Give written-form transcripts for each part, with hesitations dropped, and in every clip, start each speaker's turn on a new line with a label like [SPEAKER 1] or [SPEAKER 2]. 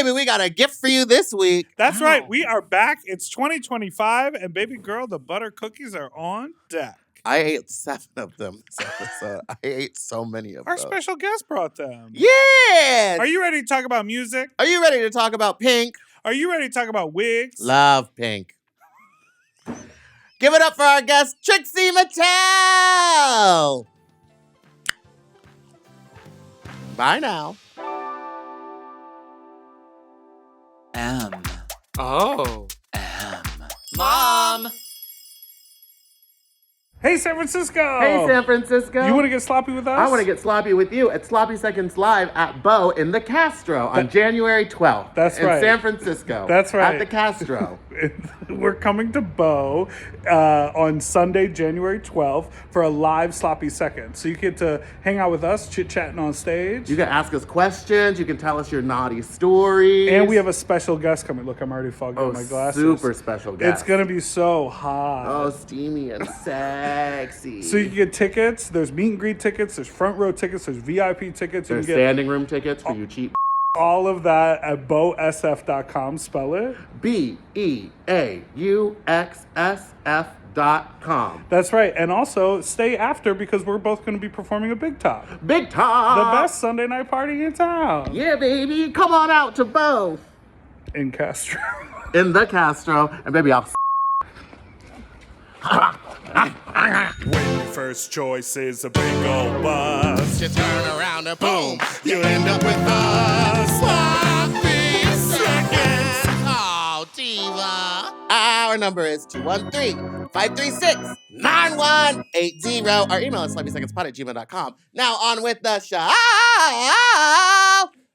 [SPEAKER 1] baby, we got a gift for you this week.
[SPEAKER 2] That's right. We are back. It's 2025, and baby girl, the butter cookies are on deck.
[SPEAKER 1] I ate 7 of them this episode. I ate so many of them.
[SPEAKER 2] Our special guest brought them.
[SPEAKER 1] Yeah!
[SPEAKER 2] Are you ready to talk about music?
[SPEAKER 1] Are you ready to talk about pink?
[SPEAKER 2] Are you ready to talk about wigs?
[SPEAKER 1] Love pink. Give it up for our guest, Trixie Mattel! Bye now.
[SPEAKER 3] Oh.
[SPEAKER 4] Mom!
[SPEAKER 2] Hey, San Francisco!
[SPEAKER 1] Hey, San Francisco.
[SPEAKER 2] You want to get sloppy with us?
[SPEAKER 1] I want to get sloppy with you at Sloppy Seconds Live at Beau in the Castro on January 12th.
[SPEAKER 2] That's right.
[SPEAKER 1] In San Francisco.
[SPEAKER 2] That's right.
[SPEAKER 1] At the Castro.
[SPEAKER 2] We're coming to Beau on Sunday, January 12th for a live Sloppy Second. So you get to hang out with us, chit-chatting on stage.
[SPEAKER 1] You can ask us questions. You can tell us your naughty stories.
[SPEAKER 2] And we have a special guest coming. Look, I'm already fogging up my glasses.
[SPEAKER 1] Super special guest.
[SPEAKER 2] It's going to be so hot.
[SPEAKER 1] Oh, steamy and sexy.
[SPEAKER 2] So you can get tickets. There's meet and greet tickets. There's front row tickets. There's VIP tickets.
[SPEAKER 1] There's
[SPEAKER 2] you can get
[SPEAKER 1] standing room tickets for you cheap.
[SPEAKER 2] all of that at beausf.com. Spell it.
[SPEAKER 1] BEAUXSF.com.
[SPEAKER 2] That's right. And also stay after because we're both going to be performing a Big Top.
[SPEAKER 1] Big Top.
[SPEAKER 2] The best Sunday night party in town.
[SPEAKER 1] Yeah, baby. Come on out to Beau.
[SPEAKER 2] In Castro.
[SPEAKER 1] In the Castro. And baby, I'll
[SPEAKER 2] When your first choice is a big old bus,
[SPEAKER 1] you turn around and boom, you end up with us. Sloppy Seconds. Oh, diva. Our number is 213-536-9180. Our email is sloppysecondspot@gmail.com. Now on with the show.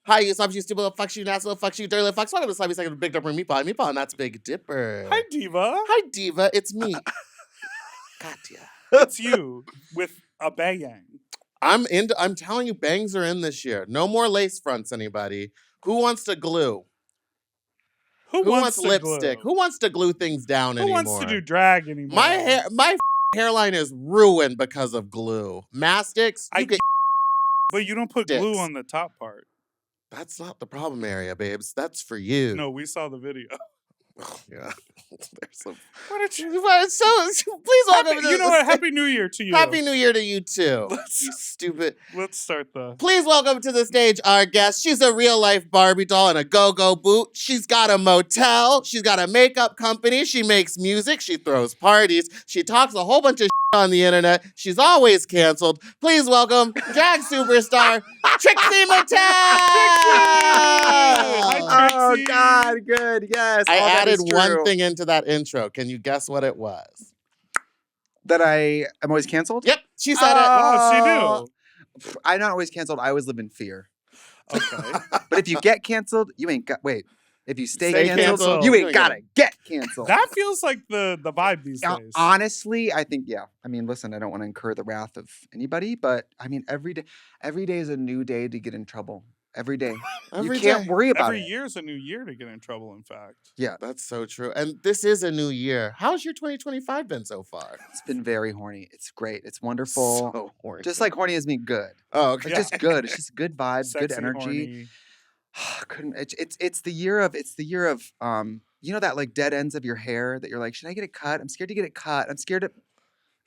[SPEAKER 1] Hi, you sloppy, you stupid little fucks, you nasty little fucks, you dirty little fucks. Welcome to Sloppy Seconds with Big Dipper and Meatball, and that's Big Dipper.
[SPEAKER 2] hi, Diva.
[SPEAKER 1] Hi, diva. It's me. Katya.
[SPEAKER 2] It's you with a bang.
[SPEAKER 1] I'm telling you, bangs are in this year. No more lace fronts, anybody. Who wants to glue?
[SPEAKER 2] Who wants to
[SPEAKER 1] lipstick?
[SPEAKER 2] glue?
[SPEAKER 1] Who wants to glue things down
[SPEAKER 2] Who
[SPEAKER 1] anymore?
[SPEAKER 2] wants to do drag anymore?
[SPEAKER 1] My hairline is ruined because of glue. Mastics,
[SPEAKER 2] But you don't put
[SPEAKER 1] sticks.
[SPEAKER 2] glue on the top part.
[SPEAKER 1] That's not the problem area, babes. That's for you.
[SPEAKER 2] No, we saw the video.
[SPEAKER 1] Yeah. There's some.
[SPEAKER 2] What did you?
[SPEAKER 1] Please welcome to
[SPEAKER 2] You know what? Happy New Year to you.
[SPEAKER 1] Happy New Year to you too.
[SPEAKER 2] Let's-
[SPEAKER 1] You stupid.
[SPEAKER 2] Let's start the.
[SPEAKER 1] Please welcome to the stage our guest. She's a real-life Barbie doll in a go-go boot. She's got a motel. She's got a makeup company. She makes music. She throws parties. She talks a whole bunch of on the internet. She's always canceled. Please welcome drag superstar Trixie Mattel.
[SPEAKER 2] Hi, Trixie.
[SPEAKER 4] Oh, God, good, yes.
[SPEAKER 1] I
[SPEAKER 4] all that
[SPEAKER 1] added
[SPEAKER 4] is true.
[SPEAKER 1] one thing into that intro. Can you guess what it was?
[SPEAKER 4] That I am always canceled?
[SPEAKER 1] Yep, she said
[SPEAKER 2] Oh,
[SPEAKER 4] I'm not always canceled. I always live in fear.
[SPEAKER 2] she knew. Okay.
[SPEAKER 4] But if you get canceled, you ain't got, wait. If you stay
[SPEAKER 1] Stay
[SPEAKER 4] canceled,
[SPEAKER 1] canceled.
[SPEAKER 4] you
[SPEAKER 1] You
[SPEAKER 4] ain't
[SPEAKER 1] ain't
[SPEAKER 4] gotta get canceled.
[SPEAKER 2] That feels like the vibe these days.
[SPEAKER 4] Honestly, I think, yeah. I mean, listen, I don't want to incur the wrath of anybody, but I mean, every day is a new day to get in trouble. Every day.
[SPEAKER 1] Every
[SPEAKER 4] you can't
[SPEAKER 1] day.
[SPEAKER 4] worry about
[SPEAKER 2] Every
[SPEAKER 4] it.
[SPEAKER 2] year's a new year to get in trouble, in fact.
[SPEAKER 4] Yeah.
[SPEAKER 1] That's so true. And this is a new year. How's your 2025 been so far?
[SPEAKER 4] It's been very horny. It's great. It's wonderful.
[SPEAKER 1] So horny.
[SPEAKER 4] Just like horny as me, good.
[SPEAKER 1] Oh, okay.
[SPEAKER 4] Like, just good. It's just good vibes, good
[SPEAKER 2] Sexy,
[SPEAKER 4] energy.
[SPEAKER 2] horny.
[SPEAKER 4] Couldn't it's the year of you know that like dead ends of your hair that you're like, should I get it cut? I'm scared to get it cut. I'm scared to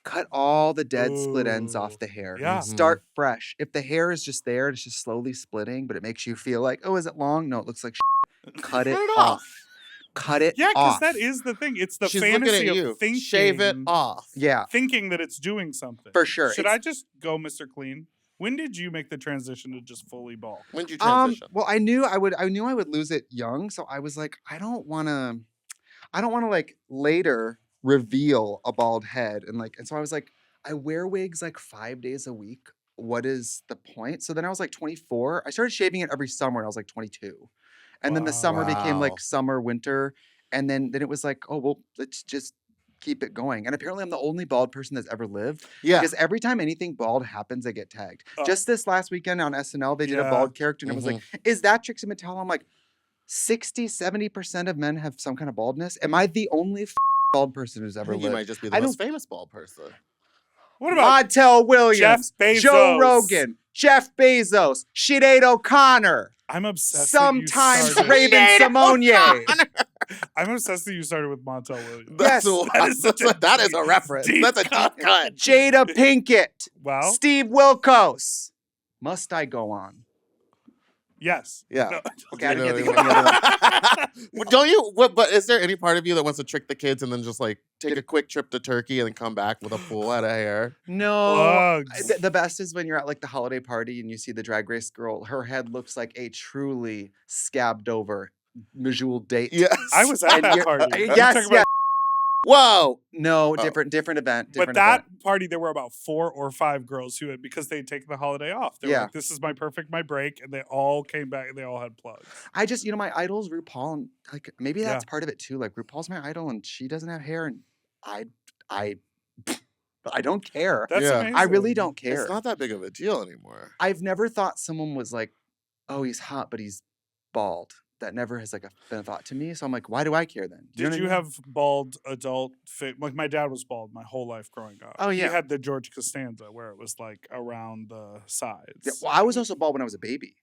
[SPEAKER 4] cut all the dead split ends
[SPEAKER 2] Ooh.
[SPEAKER 4] off the hair.
[SPEAKER 2] Yeah.
[SPEAKER 4] Start fresh. If the hair is just there, it's just slowly splitting, but it makes you feel like, oh, is it long? No, it looks like cut it off. Cut it
[SPEAKER 2] Yeah, because
[SPEAKER 4] off.
[SPEAKER 2] that is the thing. It's the
[SPEAKER 1] She's looking
[SPEAKER 2] fantasy
[SPEAKER 1] at
[SPEAKER 2] of
[SPEAKER 1] you.
[SPEAKER 2] thinking.
[SPEAKER 1] Shave it off.
[SPEAKER 4] Yeah,
[SPEAKER 2] Thinking that it's doing something.
[SPEAKER 4] for sure.
[SPEAKER 2] Should
[SPEAKER 4] It's-
[SPEAKER 2] I just go Mr. Clean? When did you make the transition to just fully bald?
[SPEAKER 1] When did you transition?
[SPEAKER 4] Well, I knew I would lose it young, so I was like, I don't want to like later reveal a bald head and so I was like, I wear wigs like 5 days a week. What is the point? So then I was like 24. I started shaving it every summer and I was like 22. And then the summer became
[SPEAKER 1] Wow.
[SPEAKER 4] like summer, winter, and then it was like, oh, well, let's just keep it going. And apparently I'm the only bald person that's ever lived.
[SPEAKER 1] Yeah.
[SPEAKER 4] Because every time anything bald happens, I get tagged.
[SPEAKER 2] Oh.
[SPEAKER 4] Just this last weekend on SNL, they did a
[SPEAKER 2] Yeah.
[SPEAKER 4] bald character and it was like, is that Trixie Mattel? I'm like, 60-70% of men have some kind of baldness. Am I the only bald person who's
[SPEAKER 1] I
[SPEAKER 4] ever
[SPEAKER 1] think you
[SPEAKER 4] lived?
[SPEAKER 1] might just be the
[SPEAKER 4] I
[SPEAKER 1] most
[SPEAKER 4] don't-
[SPEAKER 1] famous bald person.
[SPEAKER 2] What about
[SPEAKER 4] Montel Williams,
[SPEAKER 2] Jeff Bezos?
[SPEAKER 4] Joe Rogan, Jeff Bezos, Sinead O'Connor.
[SPEAKER 2] I'm obsessed. that you
[SPEAKER 4] Sometimes
[SPEAKER 2] started-
[SPEAKER 4] Raven Simone.
[SPEAKER 2] I'm obsessed that you started with Montel Williams.
[SPEAKER 4] Yes.
[SPEAKER 1] That is a reference.
[SPEAKER 2] deep
[SPEAKER 1] That's a deep cut.
[SPEAKER 4] Jada Pinkett.
[SPEAKER 2] Wow.
[SPEAKER 4] Steve Wilkos. Must I go on?
[SPEAKER 2] Yes.
[SPEAKER 1] Yeah.
[SPEAKER 2] No.
[SPEAKER 4] Okay, I can't think of any other one.
[SPEAKER 1] Well, don't you? But is there any part of you that wants to trick the kids and then just like take a quick trip to Turkey and then come back with a full head of hair?
[SPEAKER 4] No.
[SPEAKER 2] Bugs.
[SPEAKER 4] The best is when you're at like the holiday party and you see the drag race girl. Her head looks like a truly scabbed over Majul date.
[SPEAKER 1] Yes.
[SPEAKER 2] I was at
[SPEAKER 4] And
[SPEAKER 2] that
[SPEAKER 4] you're-
[SPEAKER 2] party.
[SPEAKER 4] yes,
[SPEAKER 2] You're talking about-
[SPEAKER 4] yes.
[SPEAKER 1] Whoa.
[SPEAKER 4] No,
[SPEAKER 1] Oh.
[SPEAKER 4] different event.
[SPEAKER 2] But that party, there were about 4 or 5 girls who had, because they'd taken the holiday off. They were
[SPEAKER 4] Yeah.
[SPEAKER 2] like, this is my break. And they all came back and they all had plugs.
[SPEAKER 4] I just, my idol's RuPaul, and like maybe that's part of it too. Like RuPaul's my idol, and she doesn't have hair, and I don't care.
[SPEAKER 2] That's
[SPEAKER 1] Yeah.
[SPEAKER 2] amazing.
[SPEAKER 4] I really don't care.
[SPEAKER 1] It's not that big of a deal anymore.
[SPEAKER 4] I've never thought someone was like, oh, he's hot, but he's bald. That never has been a thought to me. So I'm like, why do I care then?
[SPEAKER 2] Did you have bald adult fit? Like my dad was bald my whole life growing up.
[SPEAKER 4] Oh, yeah.
[SPEAKER 2] He had the George Costanza where it was like around the sides.
[SPEAKER 4] Yeah, well, I was also bald when I was a baby.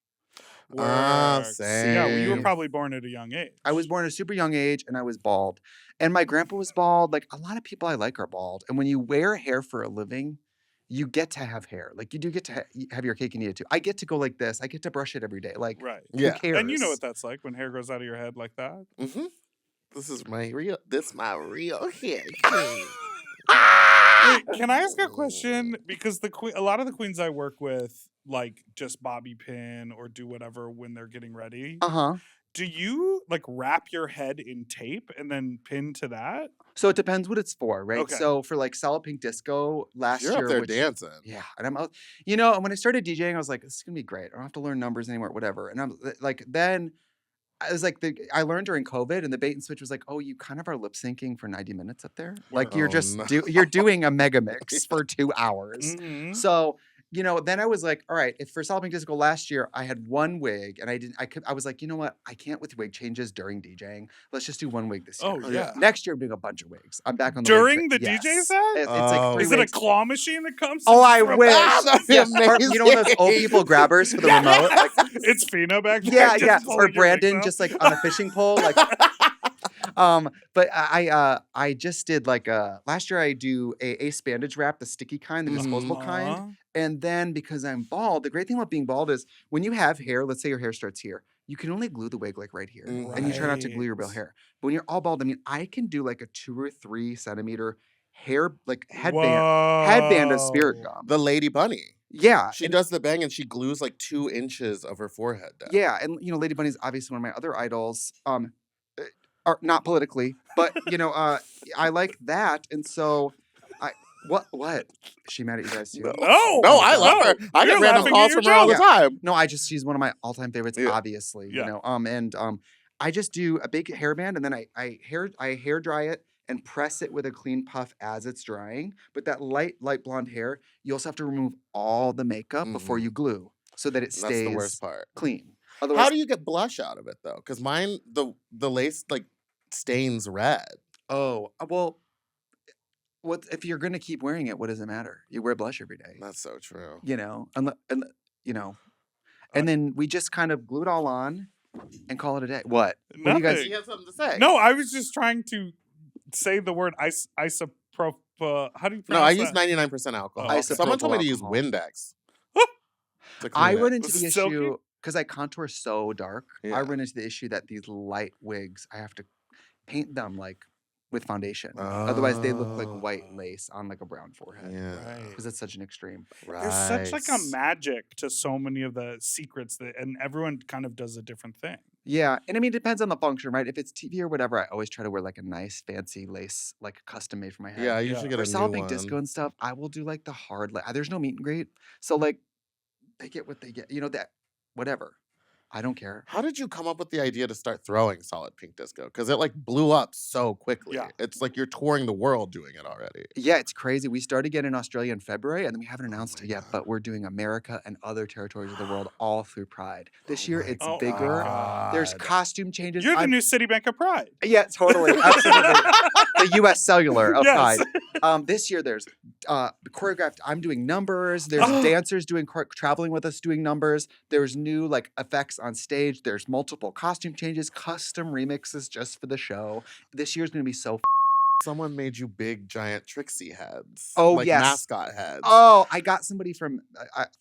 [SPEAKER 2] Works. Yeah, well, you were
[SPEAKER 1] same.
[SPEAKER 2] probably born at a young age.
[SPEAKER 4] I was born at a super young age, and I was bald. And my grandpa was bald. Like a lot of people I like are bald. And when you wear hair for a living, you get to have hair. Like you do get to have your cake and eat it too. I get to go like this. I get to brush it every day. Like
[SPEAKER 2] Right.
[SPEAKER 1] Yeah.
[SPEAKER 4] who cares?
[SPEAKER 2] And you know what that's like when hair grows out of your head like that.
[SPEAKER 1] Mm-hmm. This is my real hair.
[SPEAKER 2] Wait, can I ask a question? Because a lot of the queens I work with like just bobby pin or do whatever when they're getting ready.
[SPEAKER 4] Uh-huh.
[SPEAKER 2] Do you like wrap your head in tape and then pin to that?
[SPEAKER 4] So it depends what it's for, right?
[SPEAKER 2] Okay.
[SPEAKER 4] So for like Solid Pink Disco last
[SPEAKER 1] You're
[SPEAKER 4] year,
[SPEAKER 1] up there
[SPEAKER 4] which,
[SPEAKER 1] dancing.
[SPEAKER 4] yeah, and I'm out. And when I started DJing, I was like, this is gonna be great. I don't have to learn numbers anymore, whatever. And I'm like, then I was like, I learned during COVID, and the bait and switch was like, oh, you kind of are lip syncing for 90 minutes up there. Like you're
[SPEAKER 1] Oh,
[SPEAKER 4] just
[SPEAKER 1] no.
[SPEAKER 4] you're doing a mega mix for 2 hours.
[SPEAKER 2] Mhm.
[SPEAKER 4] So, then I was like, all right, if for Solid Pink Disco last year, I had one wig and I was like, you know what? I can't with wig changes during DJing. Let's just do one wig this year.
[SPEAKER 2] Oh, yeah.
[SPEAKER 4] Next year, I'm doing a bunch of wigs. I'm back on the
[SPEAKER 2] During
[SPEAKER 4] wig
[SPEAKER 2] the
[SPEAKER 4] train.
[SPEAKER 2] DJ
[SPEAKER 4] Yes.
[SPEAKER 2] set?
[SPEAKER 4] It's
[SPEAKER 1] Oh.
[SPEAKER 4] like 3
[SPEAKER 2] Is it a
[SPEAKER 4] wigs.
[SPEAKER 2] claw machine that comes?
[SPEAKER 4] Oh, I
[SPEAKER 2] from-
[SPEAKER 4] wish.
[SPEAKER 1] Ah, that'd be
[SPEAKER 4] Yes, or,
[SPEAKER 1] amazing.
[SPEAKER 4] one of those old people grabbers for the remote? Like,
[SPEAKER 2] It's Fina back there.
[SPEAKER 4] yeah,
[SPEAKER 2] just
[SPEAKER 4] yeah.
[SPEAKER 2] pulling
[SPEAKER 4] Or
[SPEAKER 2] your
[SPEAKER 4] Brandon
[SPEAKER 2] wigs
[SPEAKER 4] just like on a fishing pole. Like, but I just did like last year I do a Ace bandage wrap, the sticky kind, the disposable
[SPEAKER 2] out.
[SPEAKER 4] kind.
[SPEAKER 2] Aw.
[SPEAKER 4] And then because I'm bald, the great thing about being bald is when you have hair, let's say your hair starts here, you can only glue the wig like right here. And you try not to glue your real
[SPEAKER 2] Right.
[SPEAKER 4] hair. But when you're all bald, I mean, I can do like a 2 or 3 centimeter hair, like headband of spirit
[SPEAKER 2] Whoa.
[SPEAKER 4] gum.
[SPEAKER 1] The Lady Bunny.
[SPEAKER 4] Yeah.
[SPEAKER 1] She does the bang and she glues like 2 inches of her forehead down.
[SPEAKER 4] Yeah. And, Lady Bunny's obviously one of my other idols. Are not politically, but, I like that. And so what? Is she mad at you guys too?
[SPEAKER 2] No,
[SPEAKER 1] No, I love her. I
[SPEAKER 2] You're
[SPEAKER 1] get random
[SPEAKER 2] laughing at
[SPEAKER 1] calls
[SPEAKER 2] your
[SPEAKER 1] from her all the
[SPEAKER 2] joke.
[SPEAKER 1] time.
[SPEAKER 4] No, she's one of my all-time favorites,
[SPEAKER 1] Yeah.
[SPEAKER 4] obviously.
[SPEAKER 2] Yeah.
[SPEAKER 4] I just do a big hairband and then I hair dry it and press it with a clean puff as it's drying. But that light blonde hair, you also have to remove all the makeup before you glue so that it
[SPEAKER 1] And that's the
[SPEAKER 4] stays
[SPEAKER 1] worst part.
[SPEAKER 4] clean. Otherwise,
[SPEAKER 1] How do you get blush out of it though? Because mine, the lace like stains red.
[SPEAKER 4] oh, well, what if you're gonna keep wearing it? What does it matter? You wear blush every day,
[SPEAKER 1] That's so true.
[SPEAKER 4] and then we just kind of glue it all on and call it a day. What? What do you guys?
[SPEAKER 2] Nothing.
[SPEAKER 1] You have something to say?
[SPEAKER 2] No, I was just trying to say the word isopropyl. How do you pronounce
[SPEAKER 1] No, I
[SPEAKER 2] that?
[SPEAKER 1] use 99% alcohol.
[SPEAKER 2] Oh, okay.
[SPEAKER 1] Someone told me to use
[SPEAKER 4] Isopropyl
[SPEAKER 1] Windex. to
[SPEAKER 4] I
[SPEAKER 1] clean it.
[SPEAKER 4] run into
[SPEAKER 2] Was
[SPEAKER 4] the
[SPEAKER 2] it silky?
[SPEAKER 4] issue because I contour so dark.
[SPEAKER 1] Yeah.
[SPEAKER 4] I run into the issue that these light wigs, I have to paint them like with foundation. Otherwise, they look like white lace on like a brown forehead.
[SPEAKER 1] Yeah.
[SPEAKER 2] Right.
[SPEAKER 4] Because it's such an extreme.
[SPEAKER 2] There's such like a magic to so many of the secrets and everyone kind of does a different thing.
[SPEAKER 4] Yeah, and I mean, it depends on the function, right? If it's TV or whatever, I always try to wear like a nice fancy lace, like custom made for my head.
[SPEAKER 1] Yeah, I usually get
[SPEAKER 4] For
[SPEAKER 1] a
[SPEAKER 4] Solid
[SPEAKER 1] new
[SPEAKER 4] Pink
[SPEAKER 1] one.
[SPEAKER 4] Disco and stuff, I will do like the hard. There's no meet and greet, so like they get what they get. That whatever. I don't care.
[SPEAKER 1] How did you come up with the idea to start throwing Solid Pink Disco? Because it like blew up so quickly.
[SPEAKER 2] Yeah.
[SPEAKER 1] It's like you're touring the world doing it already.
[SPEAKER 4] Yeah, it's crazy. We started getting in Australia in February, and then we haven't announced it yet, but we're doing America and other territories of the world all through Pride. This year, it's
[SPEAKER 2] Oh my
[SPEAKER 4] bigger. There's
[SPEAKER 1] God.
[SPEAKER 4] costume changes.
[SPEAKER 2] You're the new Citibank of Pride.
[SPEAKER 4] Yeah, totally. Absolutely. The U.S. Cellular of
[SPEAKER 2] Yes.
[SPEAKER 4] Pride. This year, there's choreographed. I'm doing numbers. There's dancers doing traveling with us doing numbers. There's new like effects on stage. There's multiple costume changes, custom remixes just for the show. This year's gonna be so.
[SPEAKER 1] Someone made you big giant Trixie heads.
[SPEAKER 4] Oh,
[SPEAKER 1] like
[SPEAKER 4] yes.
[SPEAKER 1] mascot heads.
[SPEAKER 4] Oh, I got somebody from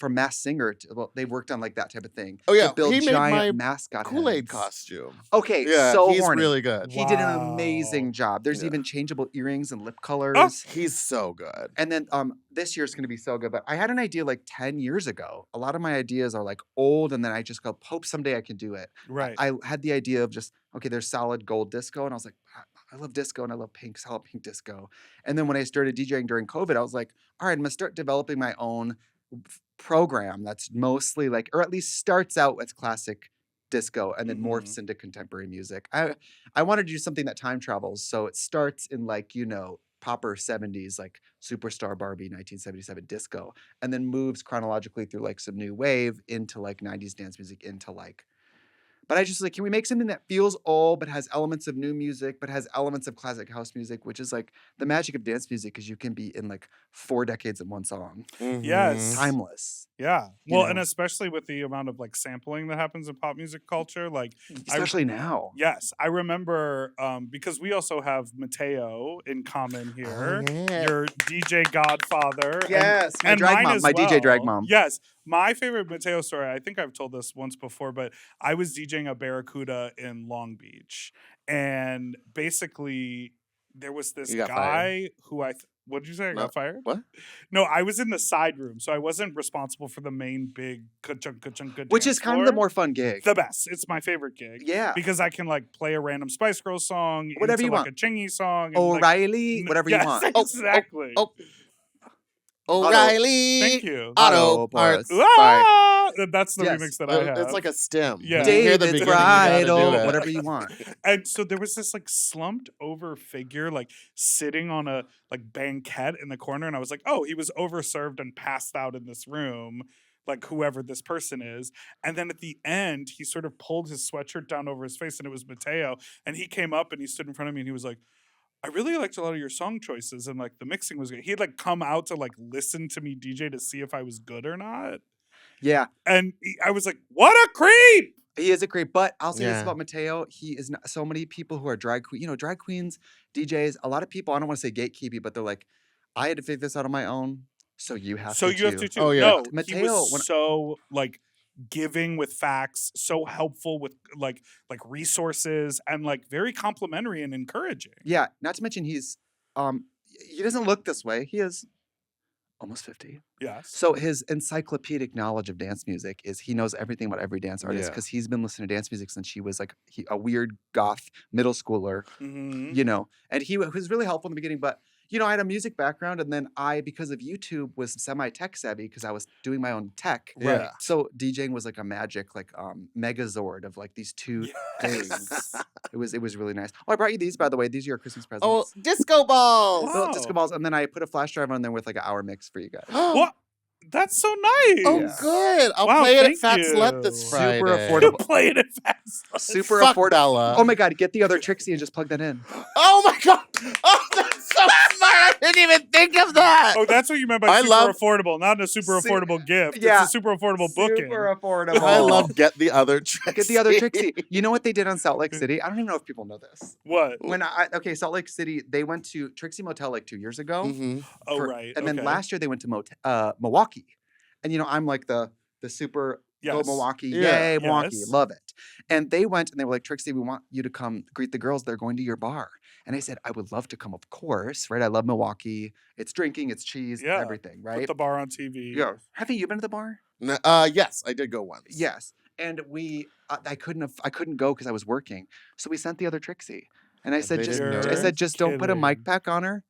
[SPEAKER 4] Masked Singer. They worked on like that type of thing.
[SPEAKER 1] Oh yeah,
[SPEAKER 4] to build
[SPEAKER 1] he made
[SPEAKER 4] giant
[SPEAKER 1] my
[SPEAKER 4] mascot
[SPEAKER 1] Kool-Aid
[SPEAKER 4] heads.
[SPEAKER 1] costume.
[SPEAKER 4] Okay,
[SPEAKER 1] Yeah,
[SPEAKER 4] so
[SPEAKER 1] he's
[SPEAKER 4] horny.
[SPEAKER 1] really good.
[SPEAKER 4] He did an
[SPEAKER 2] Wow.
[SPEAKER 4] amazing job. There's
[SPEAKER 1] Yeah.
[SPEAKER 4] even changeable earrings and lip colors.
[SPEAKER 1] He's so good.
[SPEAKER 4] And then this year's gonna be so good. But I had an idea like 10 years ago. A lot of my ideas are like old, and then I just go, hope someday I can do it.
[SPEAKER 2] Right.
[SPEAKER 4] I had the idea of just, okay, there's solid gold disco, and I was like, I love disco and I love pink, solid pink disco. And then when I started DJing during COVID, I was like, all right, I'm gonna start developing my own program that's mostly like, or at least starts out with classic disco and then morphs into contemporary music. I wanted to do something that time travels. So it starts in like, proper 70s, like Superstar Barbie 1977 disco, and then moves chronologically through like some new wave into like 90s dance music into like. But I just like, can we make something that feels old but has elements of new music, but has elements of classic house music, which is like the magic of dance music, because you can be in like 4 decades in one song.
[SPEAKER 2] Yes.
[SPEAKER 4] Timeless.
[SPEAKER 2] Yeah.
[SPEAKER 4] You
[SPEAKER 2] Well,
[SPEAKER 4] know.
[SPEAKER 2] and especially with the amount of like sampling that happens in pop music culture, like
[SPEAKER 4] Especially now.
[SPEAKER 2] yes, I remember because we also have Mateo in common here,
[SPEAKER 1] yeah.
[SPEAKER 2] your DJ godfather.
[SPEAKER 4] Yes,
[SPEAKER 2] and
[SPEAKER 4] my drag
[SPEAKER 2] mine
[SPEAKER 4] mom,
[SPEAKER 2] as
[SPEAKER 4] my DJ drag
[SPEAKER 2] well.
[SPEAKER 4] mom.
[SPEAKER 2] Yes, my favorite Mateo story. I think I've told this once before, but I was DJing a Barracuda in Long Beach, and basically there was this
[SPEAKER 1] You got
[SPEAKER 2] guy
[SPEAKER 1] fired?
[SPEAKER 2] who what did you say? I got fired?
[SPEAKER 1] What?
[SPEAKER 2] No, I was in the side room, so I wasn't responsible for the main big ka-chunk
[SPEAKER 4] Which is
[SPEAKER 2] dance
[SPEAKER 4] kind of the
[SPEAKER 2] floor.
[SPEAKER 4] more fun gig.
[SPEAKER 2] The best. It's my favorite gig.
[SPEAKER 4] Yeah.
[SPEAKER 2] Because I can like play a random Spice Girls song,
[SPEAKER 4] Whatever
[SPEAKER 2] into,
[SPEAKER 4] you
[SPEAKER 2] like
[SPEAKER 4] want.
[SPEAKER 2] a Chingy song, and, like,
[SPEAKER 4] O'Reilly, whatever you
[SPEAKER 2] yes,
[SPEAKER 4] want.
[SPEAKER 2] Exactly.
[SPEAKER 1] O'Reilly.
[SPEAKER 2] Thank you.
[SPEAKER 1] Auto parts. Sorry.
[SPEAKER 2] Ah! That's the
[SPEAKER 4] Yes.
[SPEAKER 2] remix that I have.
[SPEAKER 1] It's like a stem.
[SPEAKER 2] Yeah.
[SPEAKER 1] When you hear the
[SPEAKER 4] David's
[SPEAKER 1] beginning, you gotta
[SPEAKER 4] bridal,
[SPEAKER 1] do it.
[SPEAKER 4] whatever you want.
[SPEAKER 2] And so there was this like slumped over figure like sitting on a like banquette in the corner, and I was like, oh, he was overserved and passed out in this room, like whoever this person is. And then at the end, he sort of pulled his sweatshirt down over his face, and it was Mateo. And he came up and he stood in front of me and he was like, I really liked a lot of your song choices, and like the mixing was good. He had like come out to like listen to me DJ to see if I was good or not.
[SPEAKER 4] Yeah,
[SPEAKER 2] And I was like, what a creep!
[SPEAKER 4] he is a creep. But I'll say this
[SPEAKER 1] Yeah.
[SPEAKER 4] about Mateo. He is not, so many people who are drag queen, drag queens, DJs, a lot of people, I don't want to say gatekeepy, but they're like, I had to figure this out on my own, so you have
[SPEAKER 2] So
[SPEAKER 4] to
[SPEAKER 2] you have
[SPEAKER 4] too.
[SPEAKER 2] to too.
[SPEAKER 1] Oh, yeah.
[SPEAKER 2] No, he
[SPEAKER 4] Mateo,
[SPEAKER 2] was so like giving with facts, so helpful with like resources, and like very complimentary and encouraging.
[SPEAKER 4] Yeah, not to mention he doesn't look this way. He is almost 50.
[SPEAKER 2] Yes.
[SPEAKER 4] So his encyclopedic knowledge of dance music is he knows everything about every dance artist
[SPEAKER 1] Yeah.
[SPEAKER 4] because he's been listening to dance music since he was like a weird goth middle schooler,
[SPEAKER 2] Mhm.
[SPEAKER 4] and he was really helpful in the beginning. But I had a music background, and then because of YouTube, was semi-tech savvy because I was doing my own tech.
[SPEAKER 1] Yeah.
[SPEAKER 4] So DJing was like a magic, like megazord of like these two things. It was really nice. Oh, I brought you these, by the way. These are your Christmas presents.
[SPEAKER 1] Oh, disco balls.
[SPEAKER 2] Wow.
[SPEAKER 4] Little disco balls, and then I put a flash drive on there with like an hour mix for you guys.
[SPEAKER 2] What? That's so nice.
[SPEAKER 1] Oh,
[SPEAKER 4] Yeah.
[SPEAKER 1] good. I'll
[SPEAKER 2] Wow,
[SPEAKER 1] play it at
[SPEAKER 2] thank
[SPEAKER 1] Fat
[SPEAKER 2] you.
[SPEAKER 1] Slut this
[SPEAKER 4] Super
[SPEAKER 1] Friday.
[SPEAKER 4] affordable.
[SPEAKER 2] Play it fast.
[SPEAKER 4] Super
[SPEAKER 1] Fuck
[SPEAKER 4] affordable.
[SPEAKER 1] Bella.
[SPEAKER 4] Oh my god, get the other Trixie and just plug that in.
[SPEAKER 1] Oh my god. Oh, that's so smart. I didn't even think of that.
[SPEAKER 2] Oh, that's what you meant by
[SPEAKER 1] I
[SPEAKER 2] super
[SPEAKER 1] love-
[SPEAKER 2] affordable, not a super affordable gift.
[SPEAKER 4] yeah.
[SPEAKER 2] It's a super affordable booking.
[SPEAKER 4] Super affordable.
[SPEAKER 1] I love Get the Other Trixie.
[SPEAKER 4] Get the other Trixie. You know what they did on Salt Lake City? I don't even know if people know this.
[SPEAKER 2] What?
[SPEAKER 4] Salt Lake City, they went to Trixie Motel like 2 years ago.
[SPEAKER 1] Mm-hmm.
[SPEAKER 2] Oh,
[SPEAKER 4] for-
[SPEAKER 2] right.
[SPEAKER 4] And then
[SPEAKER 2] okay.
[SPEAKER 4] last year they went to Milwaukee. And I'm like the super go
[SPEAKER 2] Yes.
[SPEAKER 4] Milwaukee.
[SPEAKER 1] Yeah.
[SPEAKER 4] Yay, Milwaukee.
[SPEAKER 2] Yes.
[SPEAKER 4] Love it. And they went and they were like, Trixie, we want you to come greet the girls. They're going to your bar. And I said, I would love to come, of course, right? I love Milwaukee. It's drinking, it's cheese,
[SPEAKER 2] Yeah.
[SPEAKER 4] everything,
[SPEAKER 2] Put
[SPEAKER 4] right?
[SPEAKER 2] the bar on TV.
[SPEAKER 4] Yeah. Haven't you been to the bar?
[SPEAKER 1] Yes, I did go once.
[SPEAKER 4] Yes. And I couldn't go because I was working. So we sent the other Trixie. And I
[SPEAKER 1] And
[SPEAKER 4] said,
[SPEAKER 1] they
[SPEAKER 4] just
[SPEAKER 1] didn't
[SPEAKER 2] know
[SPEAKER 4] I
[SPEAKER 2] her?
[SPEAKER 4] said, just don't put a mic
[SPEAKER 2] Kidding.
[SPEAKER 4] pack on her.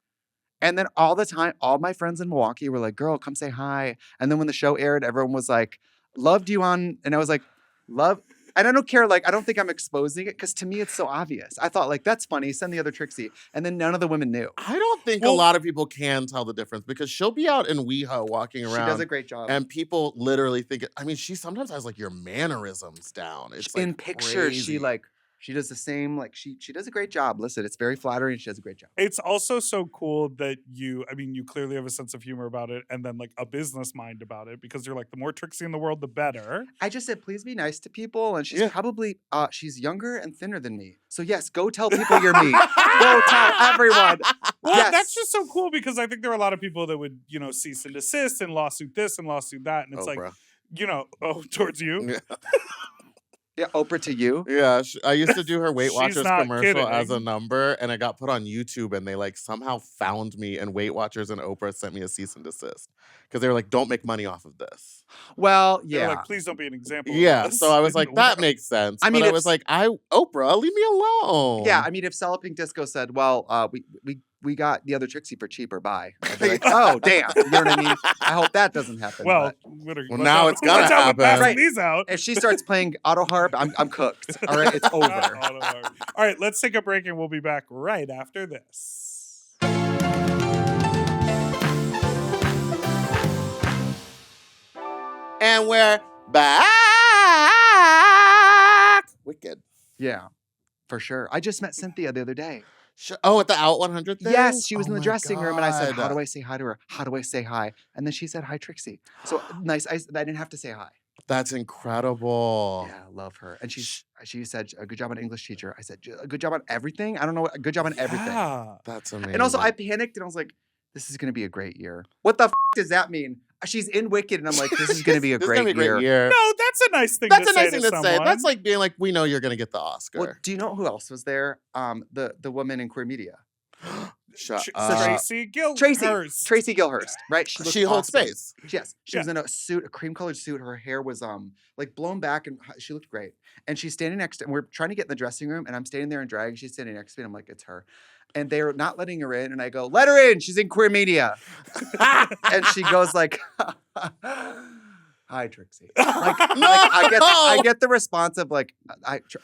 [SPEAKER 4] And then all the time, all my friends in Milwaukee were like, girl, come say hi. And then when the show aired, everyone was like, loved you on. And I was like, love. And I don't care. Like, I don't think I'm exposing it because to me, it's so obvious. I thought, like, that's funny. Send the other Trixie. And then none of the women knew.
[SPEAKER 1] I don't think a
[SPEAKER 2] Well-
[SPEAKER 1] lot of people can tell the difference because she'll be out in WeHo walking
[SPEAKER 4] She
[SPEAKER 1] around.
[SPEAKER 4] does a great job.
[SPEAKER 1] and people literally think, she sometimes has like your mannerisms down. It's like
[SPEAKER 4] in pictures, she
[SPEAKER 1] crazy.
[SPEAKER 4] like She does the same, like she does a great job. Listen, it's very flattering. She does a great job.
[SPEAKER 2] It's also so cool that you clearly have a sense of humor about it and then like a business mind about it because you're like, the more Trixie in the world, the better.
[SPEAKER 4] I just said, please be nice to people. And she's probably, she's younger and thinner than me. So yes, go tell people you're me. Go tell everyone.
[SPEAKER 2] Well,
[SPEAKER 4] Yes.
[SPEAKER 2] that's just so cool because I think there are a lot of people that would, cease and desist and lawsuit this and lawsuit that. And it's towards you.
[SPEAKER 1] Yeah.
[SPEAKER 4] Yeah, Oprah to you.
[SPEAKER 1] Yeah, I used to do her Weight
[SPEAKER 2] She's
[SPEAKER 1] Watchers
[SPEAKER 2] not
[SPEAKER 1] commercial as a
[SPEAKER 2] kidding.
[SPEAKER 1] number, and it got put on YouTube, and they like somehow found me, and Weight Watchers and Oprah sent me a cease and desist because they were like, "Don't make money off of this."
[SPEAKER 4] Well,
[SPEAKER 2] They're
[SPEAKER 4] yeah.
[SPEAKER 2] like, please don't be an example.
[SPEAKER 1] Yeah,
[SPEAKER 2] of this.
[SPEAKER 1] so I was like, that makes sense.
[SPEAKER 4] I mean,
[SPEAKER 1] but I
[SPEAKER 4] if-
[SPEAKER 1] was like, Oprah, leave me alone.
[SPEAKER 4] Yeah, I mean, if Stella Pink Disco said, well, we got the other Trixie for cheaper, bye. I'd be like, oh, damn. You know what I mean? I hope that doesn't happen.
[SPEAKER 2] Well,
[SPEAKER 4] but
[SPEAKER 1] now it's gonna
[SPEAKER 2] watch out with
[SPEAKER 1] happen.
[SPEAKER 2] passing
[SPEAKER 4] Right.
[SPEAKER 2] these out.
[SPEAKER 4] if she starts playing auto harp, I'm cooked. All right, it's over.
[SPEAKER 2] All right, let's take a break and we'll be back right after this.
[SPEAKER 1] And we're back. Wicked.
[SPEAKER 4] Yeah, for sure. I just met Cynthia the other day.
[SPEAKER 1] Oh, at the Out 100 thing?
[SPEAKER 4] Yes, she was in
[SPEAKER 1] Oh
[SPEAKER 4] the
[SPEAKER 1] my
[SPEAKER 4] dressing room, and I said, "How
[SPEAKER 1] God.
[SPEAKER 4] do I say hi to her? How do I say hi?" And then she said, "Hi, Trixie." So nice. I didn't have to say hi.
[SPEAKER 1] That's incredible.
[SPEAKER 4] Yeah, I love her. And she said, "A good job on English teacher." I said, "A good job on everything." I don't know. A good job on everything.
[SPEAKER 2] Yeah.
[SPEAKER 1] That's amazing.
[SPEAKER 4] And also, I panicked, and I was like, "This is gonna be a great year." What the does that mean? She's in Wicked, and I'm like, "This is gonna be a
[SPEAKER 1] This is
[SPEAKER 4] great
[SPEAKER 1] gonna be a
[SPEAKER 4] year."
[SPEAKER 1] great year.
[SPEAKER 2] No, that's a nice thing
[SPEAKER 1] That's
[SPEAKER 2] to
[SPEAKER 1] a
[SPEAKER 2] say
[SPEAKER 1] nice thing
[SPEAKER 2] to
[SPEAKER 1] to say.
[SPEAKER 2] someone.
[SPEAKER 1] That's like being like, we know you're gonna get the Oscar.
[SPEAKER 4] Well, do you know who else was there? The woman in queer media.
[SPEAKER 1] Shut
[SPEAKER 2] Tracy Gilhurst.
[SPEAKER 4] Tracy Gilhurst, right? She, looked
[SPEAKER 1] She holds
[SPEAKER 4] awesome.
[SPEAKER 1] space.
[SPEAKER 4] Yes, she was in a suit, a cream-colored suit. Her hair was like blown back, and she looked great. And she's standing next to, and we're trying to get in the dressing room, and I'm standing there in drag, and she's standing next to me, and I'm like, it's her. And they're not letting her in, and I go, let her in. She's in queer media. And she goes like, hi, Trixie. Like, I get the response of like,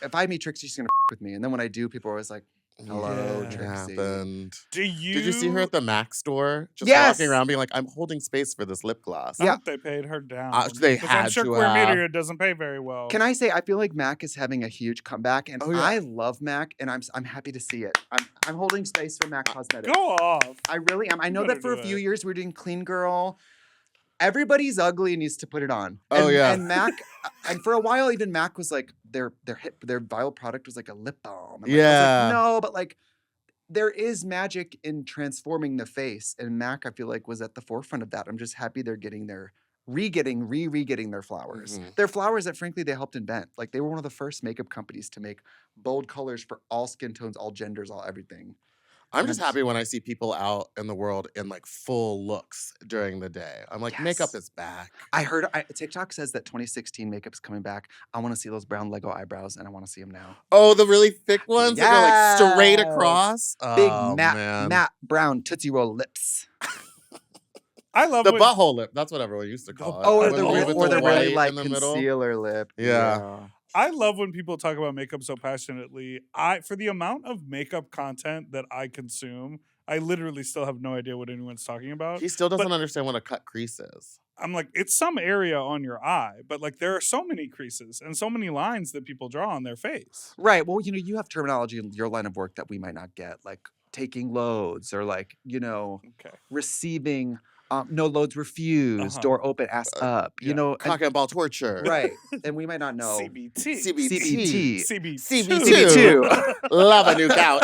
[SPEAKER 4] if I meet Trixie, she's gonna with me. And then when I do, people are always like, hello,
[SPEAKER 1] Yeah, it
[SPEAKER 4] Trixie.
[SPEAKER 1] happened.
[SPEAKER 2] Did
[SPEAKER 1] you see her at the Mac store? Just
[SPEAKER 4] Yes!
[SPEAKER 1] walking around being like, I'm holding space for this lip gloss.
[SPEAKER 2] I
[SPEAKER 4] Yeah.
[SPEAKER 2] hope they paid her down.
[SPEAKER 1] They
[SPEAKER 2] 'Cause I'm
[SPEAKER 1] had
[SPEAKER 2] sure
[SPEAKER 1] to
[SPEAKER 2] queer
[SPEAKER 1] have.
[SPEAKER 2] media doesn't pay very well.
[SPEAKER 4] Can I say I feel like Mac is having a huge comeback, and
[SPEAKER 1] Oh, yeah.
[SPEAKER 4] I love Mac, and I'm happy to see it. I'm holding space for Mac Cosmetics.
[SPEAKER 2] Go off.
[SPEAKER 4] I really am. I know
[SPEAKER 2] better
[SPEAKER 4] that for a
[SPEAKER 2] do
[SPEAKER 4] few
[SPEAKER 2] it.
[SPEAKER 4] years we were doing Clean Girl. Everybody's ugly and needs to put it on.
[SPEAKER 1] Oh,
[SPEAKER 4] and,
[SPEAKER 1] yeah.
[SPEAKER 4] And Mac, and for a while even Mac was like their viral product was like a lip balm. And like, I was
[SPEAKER 1] Yeah.
[SPEAKER 4] like, no, but like there is magic in transforming the face, and Mac I feel like was at the forefront of that. I'm just happy they're getting their re-getting their flowers.
[SPEAKER 1] Mhm.
[SPEAKER 4] They're flowers that frankly they helped invent. Like they were one of the first makeup companies to make bold colors for all skin tones, all genders, all everything.
[SPEAKER 1] I'm just
[SPEAKER 4] Yes.
[SPEAKER 1] happy when I see people out in the world in like full looks during the day. I'm like, makeup
[SPEAKER 4] Yes.
[SPEAKER 1] is back.
[SPEAKER 4] I heard TikTok says that 2016 makeup's coming back. I want to see those brown Lego eyebrows, and I want to see them now.
[SPEAKER 1] Oh, the really thick ones that go like straight
[SPEAKER 4] Yes.
[SPEAKER 1] across.
[SPEAKER 4] Big
[SPEAKER 1] Oh, man.
[SPEAKER 4] matte brown Tootsie Roll lips.
[SPEAKER 2] I love
[SPEAKER 1] The
[SPEAKER 2] when-
[SPEAKER 1] butthole lip. That's what everyone used to call it.
[SPEAKER 4] Oh, or
[SPEAKER 1] With
[SPEAKER 4] the
[SPEAKER 1] with
[SPEAKER 4] really
[SPEAKER 1] white
[SPEAKER 4] like
[SPEAKER 1] in the middle.
[SPEAKER 4] concealer lip.
[SPEAKER 1] Yeah.
[SPEAKER 2] I love when people talk about makeup so passionately. For the amount of makeup content that I consume, I literally still have no idea what anyone's talking about.
[SPEAKER 1] He still doesn't
[SPEAKER 2] But-
[SPEAKER 1] understand what a cut crease is.
[SPEAKER 2] I'm like, it's some area on your eye, but like there are so many creases and so many lines that people draw on their face.
[SPEAKER 4] Right. Well, you have terminology in your line of work that we might not get, like taking loads or like,
[SPEAKER 2] Okay.
[SPEAKER 4] receiving no loads refused,
[SPEAKER 2] Uh-huh.
[SPEAKER 4] door open, ass up.
[SPEAKER 2] yeah.
[SPEAKER 1] Cock and ball torture.
[SPEAKER 4] Right. And we might not know.
[SPEAKER 2] CBT.
[SPEAKER 1] CBT.
[SPEAKER 2] CB2.
[SPEAKER 1] Love a new couch.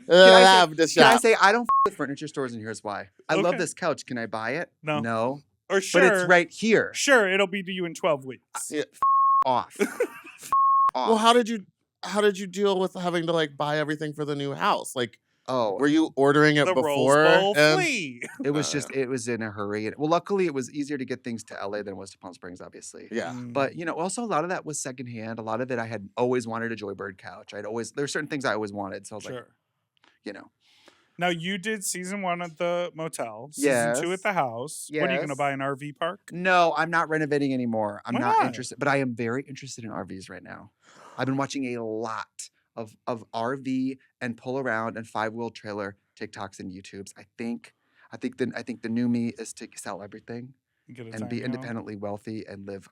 [SPEAKER 1] Love to
[SPEAKER 4] Can I
[SPEAKER 1] shop.
[SPEAKER 4] say I don't with furniture stores, and here's why. I love
[SPEAKER 2] Okay.
[SPEAKER 4] this couch. Can I buy it?
[SPEAKER 2] No.
[SPEAKER 4] No.
[SPEAKER 2] Or sure.
[SPEAKER 4] But it's right here.
[SPEAKER 2] Sure, it'll be to you in 12 weeks.
[SPEAKER 1] Yeah.
[SPEAKER 4] Off. Off.
[SPEAKER 1] Well, how did you deal with having to like buy everything for the new house? Like,
[SPEAKER 4] Oh,
[SPEAKER 1] were you ordering it
[SPEAKER 2] The
[SPEAKER 1] before?
[SPEAKER 2] Rose Bowl
[SPEAKER 1] and-
[SPEAKER 2] flea.
[SPEAKER 4] it was it was in a hurry. Well, luckily it was easier to get things to LA than it was to Palm Springs, obviously.
[SPEAKER 1] Yeah.
[SPEAKER 2] Mm.
[SPEAKER 4] But also a lot of that was secondhand. A lot of it I had always wanted a Joybird couch. There's certain things I always wanted. So I was
[SPEAKER 2] Sure.
[SPEAKER 4] like,
[SPEAKER 2] Now you did season 1 at the motel, season 2
[SPEAKER 4] Yes.
[SPEAKER 2] at the house. What are you gonna
[SPEAKER 4] Yes.
[SPEAKER 2] buy an RV park?
[SPEAKER 4] no, I'm not renovating anymore. I'm
[SPEAKER 2] Why
[SPEAKER 4] not
[SPEAKER 2] not?
[SPEAKER 4] interested. But I am very interested in RVs right now. I've been watching a lot of RV and pull around and 5-wheel trailer TikToks and YouTubes. I think the new me is to sell everything
[SPEAKER 2] Get a
[SPEAKER 4] and be
[SPEAKER 2] tiny home.
[SPEAKER 4] independently wealthy and live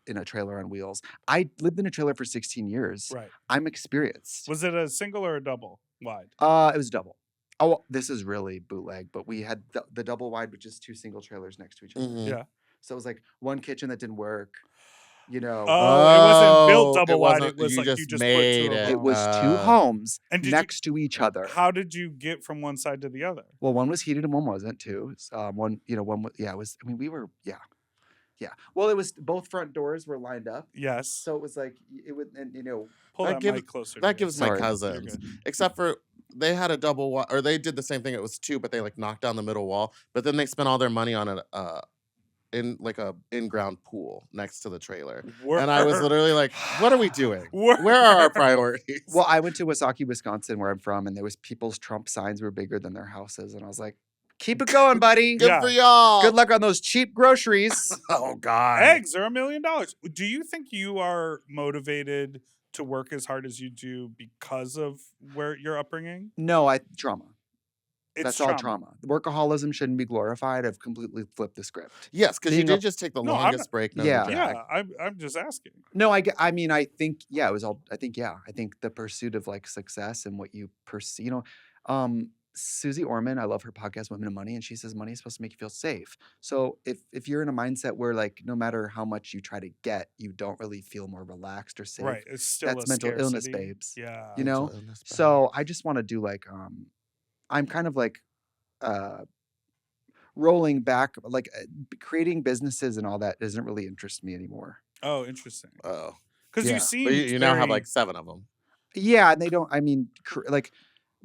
[SPEAKER 4] in a trailer on wheels. I lived in a trailer for 16 years.
[SPEAKER 2] Right.
[SPEAKER 4] I'm experienced.
[SPEAKER 2] Was it a single or a double wide?
[SPEAKER 4] It was double. Oh, this is really bootleg, but we had the double wide with just 2 single trailers next to each other.
[SPEAKER 1] Mhm.
[SPEAKER 2] Yeah.
[SPEAKER 4] So it was like one kitchen that didn't work. You know,
[SPEAKER 2] Oh, it wasn't built
[SPEAKER 1] Oh,
[SPEAKER 2] double
[SPEAKER 1] it
[SPEAKER 2] wide.
[SPEAKER 1] wasn't-
[SPEAKER 2] It was
[SPEAKER 1] you
[SPEAKER 2] like you
[SPEAKER 1] just
[SPEAKER 2] just put 2
[SPEAKER 1] made
[SPEAKER 2] of
[SPEAKER 1] it.
[SPEAKER 2] them.
[SPEAKER 4] it was 2 homes
[SPEAKER 2] And did you-
[SPEAKER 4] next to each other.
[SPEAKER 2] How did you get from one side to the other?
[SPEAKER 4] Well, one was heated and one wasn't too. One, one was, it was, I mean, we were, yeah. Well, it was, both front doors were lined up.
[SPEAKER 2] Yes.
[SPEAKER 4] So it was like, it would, and
[SPEAKER 2] Pull
[SPEAKER 1] that
[SPEAKER 2] that
[SPEAKER 1] gives-
[SPEAKER 2] mic closer.
[SPEAKER 1] That
[SPEAKER 2] to
[SPEAKER 1] gives
[SPEAKER 2] you.
[SPEAKER 1] my
[SPEAKER 4] Sorry.
[SPEAKER 2] You're
[SPEAKER 1] cousins,
[SPEAKER 2] good.
[SPEAKER 1] except for they had a double wall, or they did the same thing. It was 2, but they like knocked down the middle wall. But then they spent all their money on in like a in-ground pool next to the trailer. And I was
[SPEAKER 2] Word.
[SPEAKER 1] literally like, what are we doing?
[SPEAKER 2] Word.
[SPEAKER 1] Where are our priorities?
[SPEAKER 4] well, I went to Wasaki, Wisconsin, where I'm from, and there was people's Trump signs were bigger than their houses. And I was like, keep it going, buddy.
[SPEAKER 1] Good
[SPEAKER 2] Yeah.
[SPEAKER 1] for y'all.
[SPEAKER 4] Good luck on those cheap groceries.
[SPEAKER 1] Oh God.
[SPEAKER 2] Eggs are $1 million. Do you think you are motivated to work as hard as you do because of where your upbringing?
[SPEAKER 4] No, trauma.
[SPEAKER 2] It's
[SPEAKER 4] That's all trauma. Workaholism shouldn't be glorified. I've completely flipped the script.
[SPEAKER 1] Yes, because you
[SPEAKER 4] Being a-
[SPEAKER 1] did just take the
[SPEAKER 2] No, I'm
[SPEAKER 1] longest
[SPEAKER 2] not-
[SPEAKER 1] break. known
[SPEAKER 4] Yeah.
[SPEAKER 1] to drag.
[SPEAKER 2] Yeah, I'm just asking.
[SPEAKER 4] No, I mean, I think, it was all, I think the pursuit of like success and what you pursue, Susie Orman, I love her podcast, Women and Money, and she says money is supposed to make you feel safe. So if you're in a mindset where like, no matter how much you try to get, you don't really feel more relaxed or safe.
[SPEAKER 2] Right. It's still
[SPEAKER 4] That's
[SPEAKER 2] a
[SPEAKER 4] mental illness,
[SPEAKER 2] scarcity.
[SPEAKER 4] babes.
[SPEAKER 2] Yeah.
[SPEAKER 4] You know?
[SPEAKER 1] Mental illness, bad.
[SPEAKER 4] So I just want to do like, I'm kind of like, rolling back, like creating businesses and all that doesn't really interest me anymore.
[SPEAKER 2] Oh, interesting.
[SPEAKER 1] Oh,
[SPEAKER 2] Because
[SPEAKER 4] Yeah.
[SPEAKER 2] you seem
[SPEAKER 1] but you now have like 7 of them.
[SPEAKER 4] Yeah, and they don't. I mean, like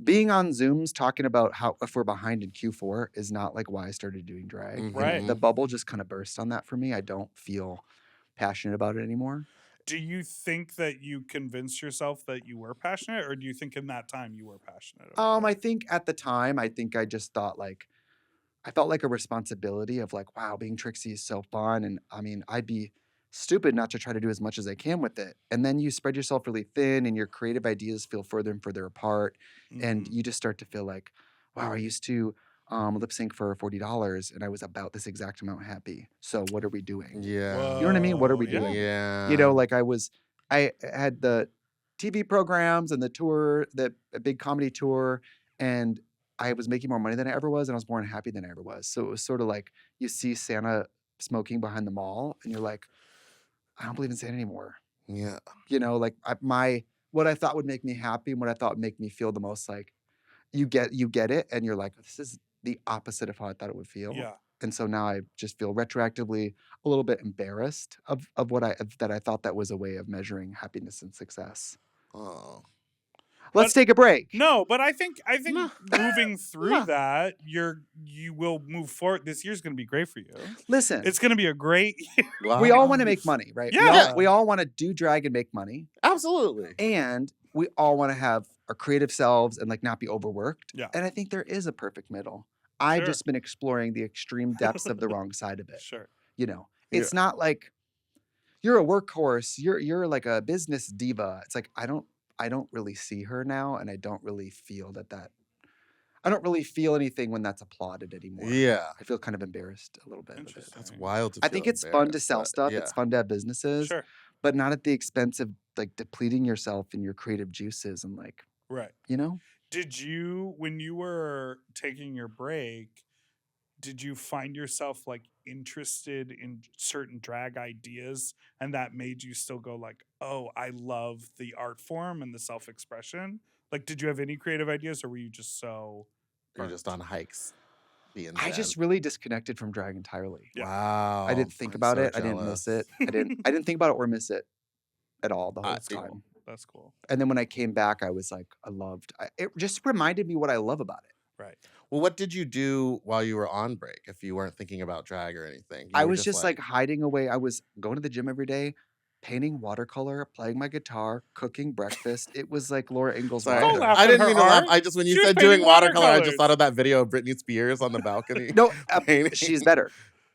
[SPEAKER 4] being on Zooms talking about how if we're behind in Q4 is not like why I started doing drag.
[SPEAKER 1] Mhm.
[SPEAKER 2] Right.
[SPEAKER 4] The bubble just kind of burst on that for me. I don't feel passionate about it anymore.
[SPEAKER 2] Do you think that you convinced yourself that you were passionate, or do you think in that time you were passionate? About
[SPEAKER 4] I think at the time, I just thought like I felt like a responsibility of like, wow, being Trixie is so fun, and I mean, I'd be stupid not to try to do as much as I can with it. And then you spread yourself really thin, and your creative ideas feel further and further apart.
[SPEAKER 2] it?
[SPEAKER 4] And you just start to feel like, wow, I used to lip sync for $40 and I was about this exact amount happy. So what are we doing?
[SPEAKER 1] Yeah.
[SPEAKER 4] You know what I mean? What are we
[SPEAKER 2] Whoa,
[SPEAKER 4] doing?
[SPEAKER 1] Yeah.
[SPEAKER 4] Like I had the TV programs and the tour, a big comedy tour, and I was making more money than I ever was, and I was more unhappy than I ever was. So it was sort of like you see Santa smoking behind the mall, and you're like, I don't believe in Santa anymore.
[SPEAKER 1] Yeah.
[SPEAKER 4] Like what I thought would make me happy and what I thought would make me feel the most like you get it, and you're like, this is the opposite of how I thought it would feel.
[SPEAKER 2] Yeah.
[SPEAKER 4] And so now I just feel retroactively a little bit embarrassed of what I thought that was a way of measuring happiness and success.
[SPEAKER 1] Oh.
[SPEAKER 4] Let's take a break.
[SPEAKER 2] No, but I think
[SPEAKER 1] No.
[SPEAKER 2] moving through
[SPEAKER 1] No.
[SPEAKER 2] that, you will move forward. This year's going to be great for you.
[SPEAKER 4] Listen,
[SPEAKER 2] It's going to be a great year.
[SPEAKER 1] Wow.
[SPEAKER 4] we all want to make money, right?
[SPEAKER 2] Yeah.
[SPEAKER 4] We all want to do drag and make money.
[SPEAKER 1] Absolutely.
[SPEAKER 4] And we all want to have our creative selves and like not be overworked.
[SPEAKER 2] Yeah.
[SPEAKER 4] And I think there is a perfect middle. I've
[SPEAKER 2] Sure.
[SPEAKER 4] just been exploring the extreme depths of the wrong side of it.
[SPEAKER 2] Sure.
[SPEAKER 4] It's not like you're a workhorse. You're like a business diva. It's like I don't really see her now, and I don't really feel that. I don't really feel anything when that's applauded anymore.
[SPEAKER 1] Yeah.
[SPEAKER 4] I feel kind of embarrassed a little bit. With it.
[SPEAKER 2] Interesting.
[SPEAKER 1] That's wild to
[SPEAKER 4] I
[SPEAKER 1] feel
[SPEAKER 4] think it's fun to
[SPEAKER 1] embarrassed,
[SPEAKER 4] sell
[SPEAKER 1] but
[SPEAKER 4] stuff.
[SPEAKER 1] yeah.
[SPEAKER 4] It's fun to have businesses,
[SPEAKER 2] Sure.
[SPEAKER 4] but not at the expense of like depleting yourself and your creative juices and like,
[SPEAKER 2] Right. Did you, when you were taking your break, did you find yourself like interested in certain drag ideas and that made you still go like, oh, I love the art form and the self-expression? Like, did you have any creative ideas or were you just so
[SPEAKER 1] You're just on hikes. Being
[SPEAKER 4] I just really disconnected from drag entirely.
[SPEAKER 2] Yeah.
[SPEAKER 1] Wow.
[SPEAKER 4] I didn't think
[SPEAKER 1] I'm
[SPEAKER 4] about
[SPEAKER 1] so
[SPEAKER 4] it. I didn't miss
[SPEAKER 1] jealous.
[SPEAKER 4] it. I didn't think about it or miss it at all the whole
[SPEAKER 2] That's
[SPEAKER 4] time.
[SPEAKER 2] cool. That's cool.
[SPEAKER 4] And then when I came back, I was like, it just reminded me what I love about it.
[SPEAKER 2] Right.
[SPEAKER 1] Well, what did you do while you were on break if you weren't thinking about drag or anything? You
[SPEAKER 4] I
[SPEAKER 1] were
[SPEAKER 4] was just like hiding away. I was going to the gym every day, painting watercolor, playing my guitar, cooking breakfast. It was like Laura Ingalls
[SPEAKER 1] Sorry.
[SPEAKER 2] Don't
[SPEAKER 4] Wilder.
[SPEAKER 2] laugh
[SPEAKER 1] I
[SPEAKER 2] at
[SPEAKER 1] didn't
[SPEAKER 2] her
[SPEAKER 1] mean to laugh.
[SPEAKER 2] art.
[SPEAKER 1] I just, when you
[SPEAKER 2] She was
[SPEAKER 1] said doing
[SPEAKER 2] painting
[SPEAKER 1] watercolor, I just
[SPEAKER 2] watercolors.
[SPEAKER 1] thought of that video of Britney Spears on the balcony.
[SPEAKER 4] No,
[SPEAKER 1] painting.
[SPEAKER 4] she's better.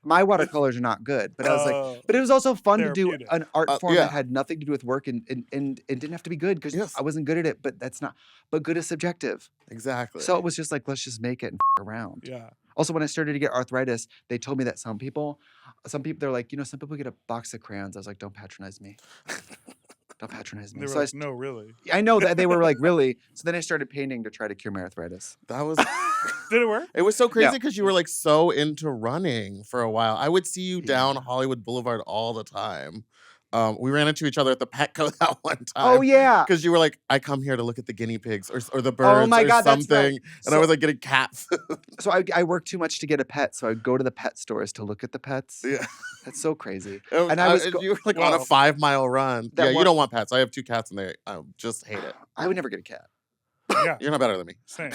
[SPEAKER 4] My watercolors are not good, but I was like,
[SPEAKER 2] Oh,
[SPEAKER 4] but it was also fun to do
[SPEAKER 2] Therapeutic.
[SPEAKER 4] an art form
[SPEAKER 1] yeah.
[SPEAKER 4] that had nothing to do with work and it didn't have to be good because
[SPEAKER 1] Yes.
[SPEAKER 4] I wasn't good at it. But good is subjective.
[SPEAKER 1] Exactly.
[SPEAKER 4] So it was just like, let's just make it and around.
[SPEAKER 2] yeah.
[SPEAKER 4] Also, when I started to get arthritis, they told me that some people, they're like, some people get a box of crayons. I was like, don't patronize me. Don't patronize me.
[SPEAKER 2] They were
[SPEAKER 4] So
[SPEAKER 2] like, no, really.
[SPEAKER 4] I know that they were like, really. So then I started painting to try to cure my arthritis.
[SPEAKER 1] That was
[SPEAKER 2] Did it work?
[SPEAKER 1] it was so crazy
[SPEAKER 4] Yeah.
[SPEAKER 1] because you were like so into running for a while. I would see you down
[SPEAKER 4] Yeah.
[SPEAKER 1] Hollywood Boulevard all the time. We ran into each other at the Petco that one time.
[SPEAKER 4] Oh, yeah.
[SPEAKER 1] Because you were like, I come here to look at the guinea pigs or the birds
[SPEAKER 4] Oh my
[SPEAKER 1] or
[SPEAKER 4] God,
[SPEAKER 1] something.
[SPEAKER 4] that's right.
[SPEAKER 1] And I was like getting cat food.
[SPEAKER 4] So I worked too much to get a pet. So I would go to the pet stores to look at the pets.
[SPEAKER 1] Yeah.
[SPEAKER 4] That's so crazy.
[SPEAKER 1] And
[SPEAKER 4] And I was
[SPEAKER 1] you were like on a
[SPEAKER 2] Wow.
[SPEAKER 1] 5-mile run.
[SPEAKER 4] That
[SPEAKER 1] Yeah, you
[SPEAKER 4] one-
[SPEAKER 1] don't want pets. I have 2 cats and I just hate it.
[SPEAKER 4] I would never get a cat.
[SPEAKER 2] Yeah,
[SPEAKER 1] You're not better than me.
[SPEAKER 2] same.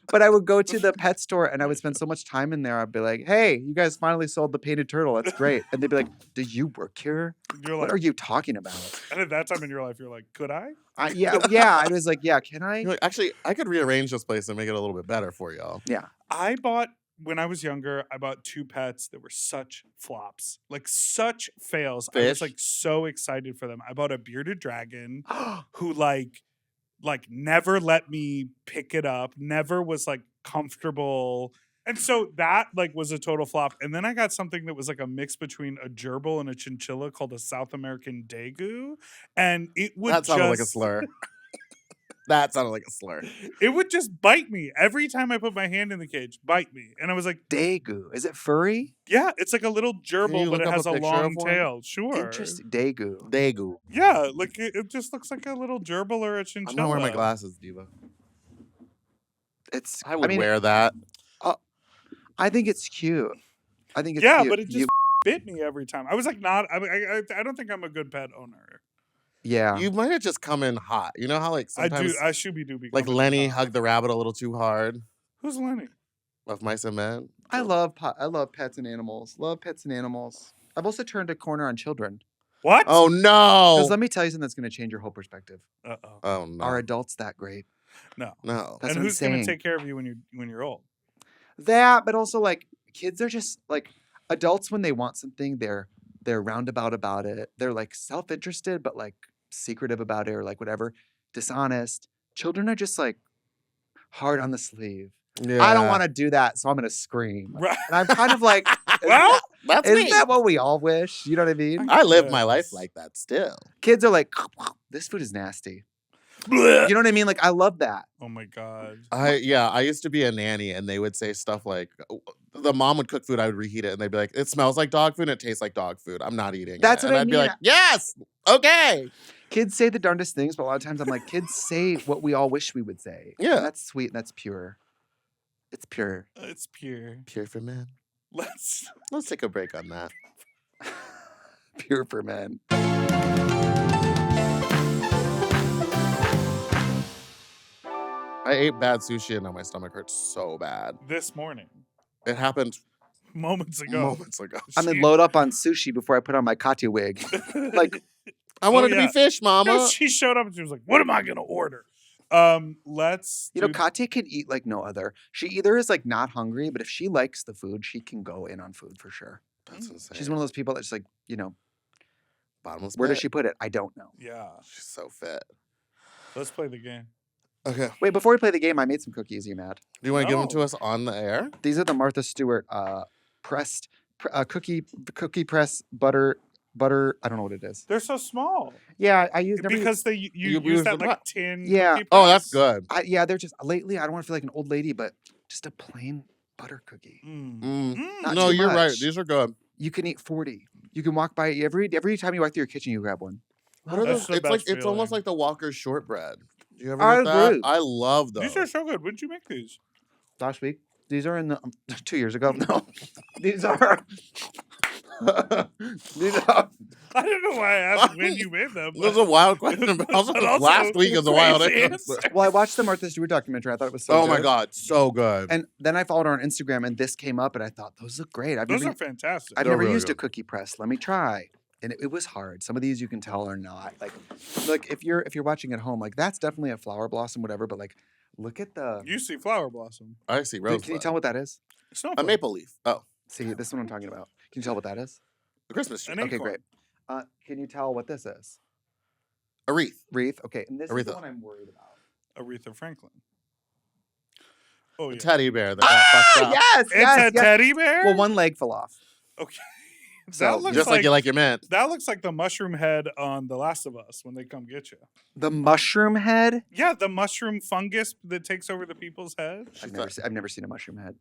[SPEAKER 4] But I would go to the pet store and I would spend so much time in there. I'd be like, hey, you guys finally sold the painted turtle. That's great. And they'd be like, do you work here?
[SPEAKER 2] You're
[SPEAKER 4] What
[SPEAKER 2] like,
[SPEAKER 4] are you talking about?
[SPEAKER 2] and at that time in your life, you're like, could I?
[SPEAKER 4] Yeah. I was like, yeah, can I?
[SPEAKER 1] You're like, actually, I could rearrange this place and make it a little bit better for y'all.
[SPEAKER 4] Yeah.
[SPEAKER 2] When I was younger, I bought 2 pets that were such flops, like such fails. I was
[SPEAKER 1] Fish?
[SPEAKER 2] like so excited for them. I bought a bearded dragon who like never let me pick it up, never was like comfortable. And so that like was a total flop. And then I got something that was like a mix between a gerbil and a chinchilla called a South American daegu. And it would
[SPEAKER 1] That sounded like a slur. That sounded like a slur.
[SPEAKER 2] It would just bite me every time I put my hand in the cage, bite me. And I was like,
[SPEAKER 4] Daegu. Is it furry?
[SPEAKER 2] yeah, it's like a little
[SPEAKER 1] you
[SPEAKER 2] gerbil, but
[SPEAKER 1] look
[SPEAKER 2] it
[SPEAKER 1] up
[SPEAKER 2] has
[SPEAKER 1] a
[SPEAKER 2] a
[SPEAKER 1] picture
[SPEAKER 2] long
[SPEAKER 1] of one?
[SPEAKER 2] tail. Sure.
[SPEAKER 4] Interesting. Daegu.
[SPEAKER 1] Daegu.
[SPEAKER 2] Yeah, like it just looks like a little gerbil or a chinchilla.
[SPEAKER 1] I'm not wearing my glasses, Diva.
[SPEAKER 4] I
[SPEAKER 1] I would
[SPEAKER 4] mean,
[SPEAKER 1] wear that.
[SPEAKER 4] I think it's cute. I think it's
[SPEAKER 2] Yeah,
[SPEAKER 4] cute.
[SPEAKER 2] but it just bit me every time. I was like, I don't think I'm a good pet owner.
[SPEAKER 4] Yeah.
[SPEAKER 1] You might have just come in hot. You know how like sometimes
[SPEAKER 2] I should be doobie.
[SPEAKER 1] like Lenny hugged the rabbit a little too hard
[SPEAKER 2] Who's Lenny?
[SPEAKER 1] of Mice and Men.
[SPEAKER 4] I love pets and animals. Love pets and animals. I've also turned a corner on children.
[SPEAKER 2] What?
[SPEAKER 1] Oh no!
[SPEAKER 4] Because let me tell you something that's going to change your whole perspective.
[SPEAKER 2] Uh-oh.
[SPEAKER 1] Oh no!
[SPEAKER 4] Are adults that great?
[SPEAKER 2] No.
[SPEAKER 1] No.
[SPEAKER 4] That's
[SPEAKER 2] And
[SPEAKER 4] what I'm
[SPEAKER 2] who's going to
[SPEAKER 4] saying.
[SPEAKER 2] take care of you when you're old?
[SPEAKER 4] That, but also like kids are just like adults when they want something, they're roundabout about it. They're like self-interested, but like secretive about it or like whatever, dishonest. Children are just like hard on the sleeve.
[SPEAKER 1] Yeah.
[SPEAKER 4] I don't want to do that, so I'm going to scream.
[SPEAKER 2] Right.
[SPEAKER 4] And I'm kind of like,
[SPEAKER 2] Well,
[SPEAKER 1] That's
[SPEAKER 4] isn't
[SPEAKER 1] me.
[SPEAKER 4] that what we all wish? You know what I mean?
[SPEAKER 1] I live my life
[SPEAKER 2] Yes.
[SPEAKER 1] like that still.
[SPEAKER 4] Kids are like, this food is nasty.
[SPEAKER 2] bleh.
[SPEAKER 4] You know what I mean? Like, I love that.
[SPEAKER 2] Oh my God.
[SPEAKER 1] I used to be a nanny and they would say stuff like the mom would cook food, I would reheat it and they'd be like, it smells like dog food and it tastes like dog food. I'm not eating
[SPEAKER 4] That's
[SPEAKER 1] it.
[SPEAKER 4] what
[SPEAKER 1] And
[SPEAKER 4] I
[SPEAKER 1] I'd be
[SPEAKER 4] mean.
[SPEAKER 1] like, yes, okay.
[SPEAKER 4] Kids say the darndest things, but a lot of times I'm like, kids say what we all wish we would say.
[SPEAKER 1] Yeah.
[SPEAKER 4] And that's sweet and that's pure. It's pure.
[SPEAKER 2] It's pure.
[SPEAKER 1] Pure for men.
[SPEAKER 2] Let's
[SPEAKER 1] Take a break on that.
[SPEAKER 4] Pure for men.
[SPEAKER 1] I ate bad sushi and now my stomach hurts so bad.
[SPEAKER 2] this morning,
[SPEAKER 1] It happened
[SPEAKER 2] moments ago.
[SPEAKER 1] moments ago.
[SPEAKER 4] I'm gonna load up on sushi before I put on my Katya wig. Like,
[SPEAKER 1] I wanted
[SPEAKER 2] yeah.
[SPEAKER 1] to be fish, mama.
[SPEAKER 2] No, she showed up and she was like, "What am I gonna order?" Let's.
[SPEAKER 4] you know,
[SPEAKER 2] do-
[SPEAKER 4] Katya can eat like no other. She either is like not hungry, but if she likes the food, she can go in on food for sure.
[SPEAKER 1] That's insane.
[SPEAKER 4] She's one of those people that's like,
[SPEAKER 1] bottomless
[SPEAKER 4] where does
[SPEAKER 1] pit.
[SPEAKER 4] she put it? I don't know.
[SPEAKER 2] Yeah.
[SPEAKER 1] She's so fit.
[SPEAKER 2] Let's play the game.
[SPEAKER 1] Okay.
[SPEAKER 4] Wait, before we play the game, I made some cookies. You mad?
[SPEAKER 1] Do you want to give them to
[SPEAKER 2] No.
[SPEAKER 1] us on the air?
[SPEAKER 4] These are the Martha Stewart pressed cookie press butter. I don't know what it is.
[SPEAKER 2] They're so small
[SPEAKER 4] Yeah, I use never.
[SPEAKER 2] because you
[SPEAKER 1] you
[SPEAKER 2] use
[SPEAKER 1] use
[SPEAKER 2] that
[SPEAKER 1] the
[SPEAKER 2] like
[SPEAKER 1] what?
[SPEAKER 2] tin.
[SPEAKER 4] Yeah.
[SPEAKER 2] cookie
[SPEAKER 1] Oh, that's
[SPEAKER 2] press.
[SPEAKER 1] good.
[SPEAKER 4] Yeah, they're just lately. I don't want to feel like an old lady, but just a plain butter cookie. Not
[SPEAKER 1] No,
[SPEAKER 4] too
[SPEAKER 1] you're right.
[SPEAKER 4] much.
[SPEAKER 1] These are good.
[SPEAKER 4] You can eat 40. You can walk by every time you walk through your kitchen, you grab one.
[SPEAKER 1] What are
[SPEAKER 2] That's
[SPEAKER 1] those?
[SPEAKER 2] the
[SPEAKER 1] It's like
[SPEAKER 2] best
[SPEAKER 1] it's almost
[SPEAKER 2] feeling.
[SPEAKER 1] like the Walker's shortbread. Do you ever
[SPEAKER 4] I
[SPEAKER 1] get that?
[SPEAKER 4] agree.
[SPEAKER 1] I love those.
[SPEAKER 2] These are so good. When did you make these?
[SPEAKER 4] Last week. These are in the 2 years ago. No, these are. These are.
[SPEAKER 2] I don't know why I asked when you made them.
[SPEAKER 1] That's a wild question. But also,
[SPEAKER 2] But also
[SPEAKER 1] last week is a wild
[SPEAKER 2] crazy
[SPEAKER 1] answer.
[SPEAKER 2] answer.
[SPEAKER 4] Well, I watched the Martha Stewart documentary. I thought it was so.
[SPEAKER 1] Oh my
[SPEAKER 4] good.
[SPEAKER 1] god, so good.
[SPEAKER 4] And then I followed her on Instagram, and this came up, and I thought those look great.
[SPEAKER 2] Those are fantastic.
[SPEAKER 4] I've
[SPEAKER 1] They're
[SPEAKER 4] never
[SPEAKER 1] really
[SPEAKER 4] used a
[SPEAKER 1] good.
[SPEAKER 4] cookie press. Let me try. And it was hard. Some of these you can tell are not like if you're watching at home, like that's definitely a flower blossom, whatever. But like, look at the.
[SPEAKER 2] You see flower blossom.
[SPEAKER 1] I see
[SPEAKER 4] Dude,
[SPEAKER 1] rose.
[SPEAKER 4] can you tell what that is?
[SPEAKER 1] a maple leaf? Oh,
[SPEAKER 4] See, this is what I'm talking about. Can you tell what that is?
[SPEAKER 1] the Christmas tree.
[SPEAKER 2] An
[SPEAKER 4] Okay,
[SPEAKER 2] acorn.
[SPEAKER 4] great. Can you tell what this is?
[SPEAKER 1] A wreath.
[SPEAKER 4] Wreath. Okay, and this is the
[SPEAKER 1] Aretha.
[SPEAKER 4] one I'm worried about.
[SPEAKER 2] Aretha Franklin. Oh,
[SPEAKER 1] The
[SPEAKER 2] yeah.
[SPEAKER 1] teddy bear that got fucked up.
[SPEAKER 4] Yes,
[SPEAKER 2] It's
[SPEAKER 4] yes,
[SPEAKER 2] a
[SPEAKER 4] yes.
[SPEAKER 2] teddy bear?
[SPEAKER 4] Well, one leg fell off.
[SPEAKER 2] Okay.
[SPEAKER 4] So,
[SPEAKER 2] That looks
[SPEAKER 1] Just like you like your mint.
[SPEAKER 2] That looks like the mushroom head on The Last of Us when they come get you.
[SPEAKER 4] The mushroom head.
[SPEAKER 2] Yeah, the mushroom fungus that takes over the people's head.
[SPEAKER 4] I've never seen a mushroom head.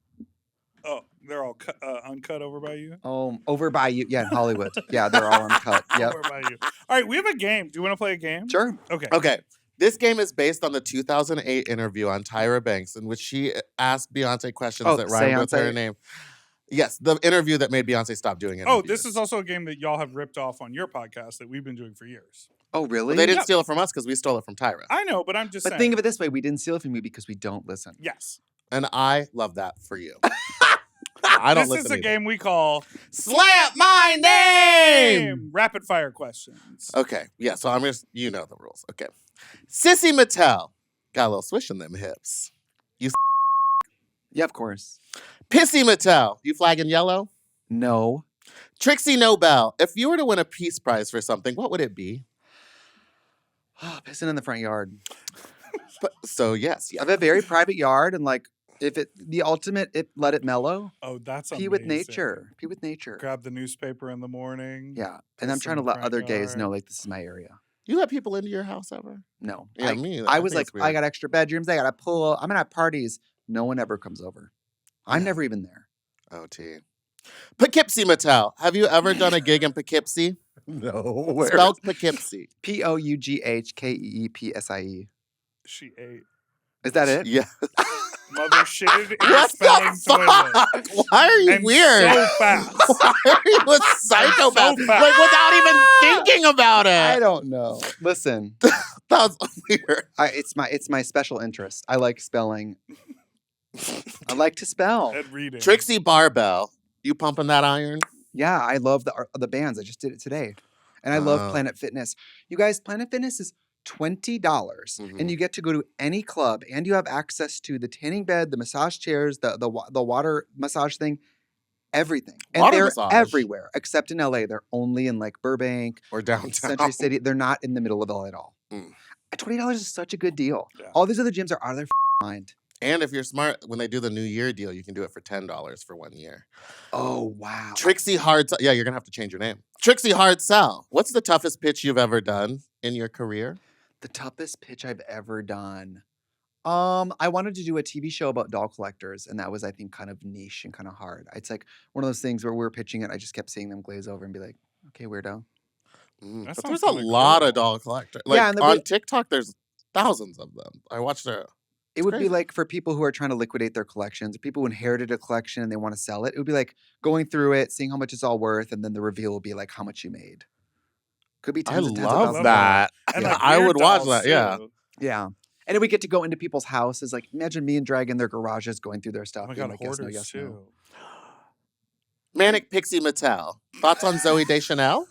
[SPEAKER 2] Oh, they're all uncut over by you?
[SPEAKER 4] Oh, over by you. Yeah, in Hollywood. Yeah, they're all uncut. Yep.
[SPEAKER 2] Over by you. All right, we have a game. Do you want to play a game?
[SPEAKER 4] Sure.
[SPEAKER 2] Okay.
[SPEAKER 1] Okay. This game is based on the 2008 interview on Tyra Banks, in which she asked Beyonce questions
[SPEAKER 4] Oh,
[SPEAKER 1] that rhymed with her
[SPEAKER 4] Seance.
[SPEAKER 1] name. Yes, the interview that made Beyonce stop doing interviews.
[SPEAKER 2] Oh, this is also a game that y'all have ripped off on your podcast that we've been doing for years.
[SPEAKER 4] Oh, really?
[SPEAKER 1] Well, they didn't
[SPEAKER 2] Yep.
[SPEAKER 1] steal it from us because we stole it from Tyra.
[SPEAKER 2] I know, but I'm just
[SPEAKER 4] But
[SPEAKER 2] saying.
[SPEAKER 4] think of it this way: we didn't steal it from you because we don't listen.
[SPEAKER 2] Yes.
[SPEAKER 1] And I love that for you. I don't
[SPEAKER 2] This
[SPEAKER 1] listen
[SPEAKER 2] is a
[SPEAKER 1] either.
[SPEAKER 2] game we call
[SPEAKER 1] Slap my name!
[SPEAKER 2] Rapid Fire Questions.
[SPEAKER 1] Okay, yeah, so I'm just, you know the rules. Okay. Sissy Mattel. Got a little swish in them hips.
[SPEAKER 4] Yeah, of course.
[SPEAKER 1] Pissy Mattel. You flagging yellow?
[SPEAKER 4] No.
[SPEAKER 1] Trixie Nobel. If you were to win a peace prize for something, what would it be?
[SPEAKER 4] Pissing in the front yard.
[SPEAKER 1] But, so, yes.
[SPEAKER 4] I have a very private yard, and like, if it the ultimate, let it mellow.
[SPEAKER 2] Oh, that's
[SPEAKER 4] Pee with
[SPEAKER 2] amazing.
[SPEAKER 4] nature. Pee with nature.
[SPEAKER 2] Grab the newspaper in the morning.
[SPEAKER 4] Yeah, and I'm
[SPEAKER 2] piss
[SPEAKER 4] trying
[SPEAKER 2] in
[SPEAKER 4] to
[SPEAKER 2] the
[SPEAKER 4] let
[SPEAKER 2] front
[SPEAKER 4] other gays
[SPEAKER 2] yard.
[SPEAKER 4] know like this is my area.
[SPEAKER 1] You let people into your house ever?
[SPEAKER 4] No.
[SPEAKER 1] Yeah, me either.
[SPEAKER 4] I
[SPEAKER 1] I
[SPEAKER 4] was
[SPEAKER 1] think
[SPEAKER 4] like,
[SPEAKER 1] it's weird.
[SPEAKER 4] I got extra bedrooms. I got a pool. I'm gonna have parties. No one ever comes over. I'm never even there.
[SPEAKER 1] OT. Poughkeepsie Mattel. Have you ever done a gig in Poughkeepsie?
[SPEAKER 4] No.
[SPEAKER 1] Spelled Poughkeepsie.
[SPEAKER 4] Poughkeepsie.
[SPEAKER 2] She ate.
[SPEAKER 4] Is that it?
[SPEAKER 1] Yeah.
[SPEAKER 2] Mother shitted in a
[SPEAKER 1] What
[SPEAKER 2] spelling
[SPEAKER 1] the
[SPEAKER 2] toilet.
[SPEAKER 1] fuck? Why are you
[SPEAKER 2] And
[SPEAKER 1] weird?
[SPEAKER 2] so fast.
[SPEAKER 1] Why are you a psychopath?
[SPEAKER 2] so fast.
[SPEAKER 1] Like without even thinking about
[SPEAKER 4] I
[SPEAKER 1] it.
[SPEAKER 4] don't know. Listen,
[SPEAKER 1] That was weird.
[SPEAKER 4] it's my special interest. I like spelling. I like to spell.
[SPEAKER 2] And reading.
[SPEAKER 1] Trixie Barbell. You pumping that iron?
[SPEAKER 4] Yeah, I love the bands. I just did it today, and I love
[SPEAKER 1] Oh.
[SPEAKER 4] Planet Fitness. You guys, Planet Fitness is $20,
[SPEAKER 1] Mhm.
[SPEAKER 4] and you get to go to any club, and you have access to the tanning bed, the massage chairs, the water massage thing, everything. And
[SPEAKER 1] Water
[SPEAKER 4] they're
[SPEAKER 1] massage?
[SPEAKER 4] everywhere except in LA. They're only in like Burbank,
[SPEAKER 1] Or downtown?
[SPEAKER 4] Century City. They're not in the middle of LA at all.
[SPEAKER 1] Mm.
[SPEAKER 4] $20 is such a good deal.
[SPEAKER 2] Yeah.
[SPEAKER 4] All these other gyms are out of their mind.
[SPEAKER 1] And if you're smart, when they do the New Year deal, you can do it for $10 for 1 year.
[SPEAKER 4] Oh wow.
[SPEAKER 1] Trixie Hard Sell. Yeah, you're going to have to change your name. Trixie Hard Sell. What's the toughest pitch you've ever done in your career?
[SPEAKER 4] The toughest pitch I've ever done. I wanted to do a TV show about doll collectors, and that was, I think, kind of niche and kind of hard. It's like one of those things where we were pitching it. I just kept seeing them glaze over and be like, "Okay, weirdo."
[SPEAKER 2] That
[SPEAKER 1] But
[SPEAKER 2] sounds
[SPEAKER 1] there's a
[SPEAKER 2] kinda
[SPEAKER 1] lot
[SPEAKER 2] cool.
[SPEAKER 1] of doll collectors. Like
[SPEAKER 4] Yeah, and the
[SPEAKER 1] on
[SPEAKER 4] way-
[SPEAKER 1] TikTok, there's thousands of them. I watched their.
[SPEAKER 4] It would
[SPEAKER 1] crazy.
[SPEAKER 4] be like for people who are trying to liquidate their collections, or people who inherited a collection and they want to sell it. It would be like going through it, seeing how much it's all worth, and then the reveal will be like how much you made. Could be
[SPEAKER 1] I
[SPEAKER 4] tens and tens of
[SPEAKER 1] love
[SPEAKER 4] thousands.
[SPEAKER 1] that.
[SPEAKER 2] And
[SPEAKER 4] Yeah.
[SPEAKER 2] like
[SPEAKER 1] I
[SPEAKER 2] weird
[SPEAKER 1] would watch
[SPEAKER 2] dolls,
[SPEAKER 1] that. Yeah.
[SPEAKER 2] too.
[SPEAKER 4] Yeah. And then we get to go into people's houses. Like imagine me and Drag in their garages going through their
[SPEAKER 2] Oh
[SPEAKER 4] stuff.
[SPEAKER 2] my
[SPEAKER 4] being
[SPEAKER 2] god,
[SPEAKER 4] like, yes, no,
[SPEAKER 2] hoarders
[SPEAKER 4] yes,
[SPEAKER 2] too.
[SPEAKER 4] no.
[SPEAKER 1] Manic Pixie Mattel. Thoughts on Zoe Deschanel?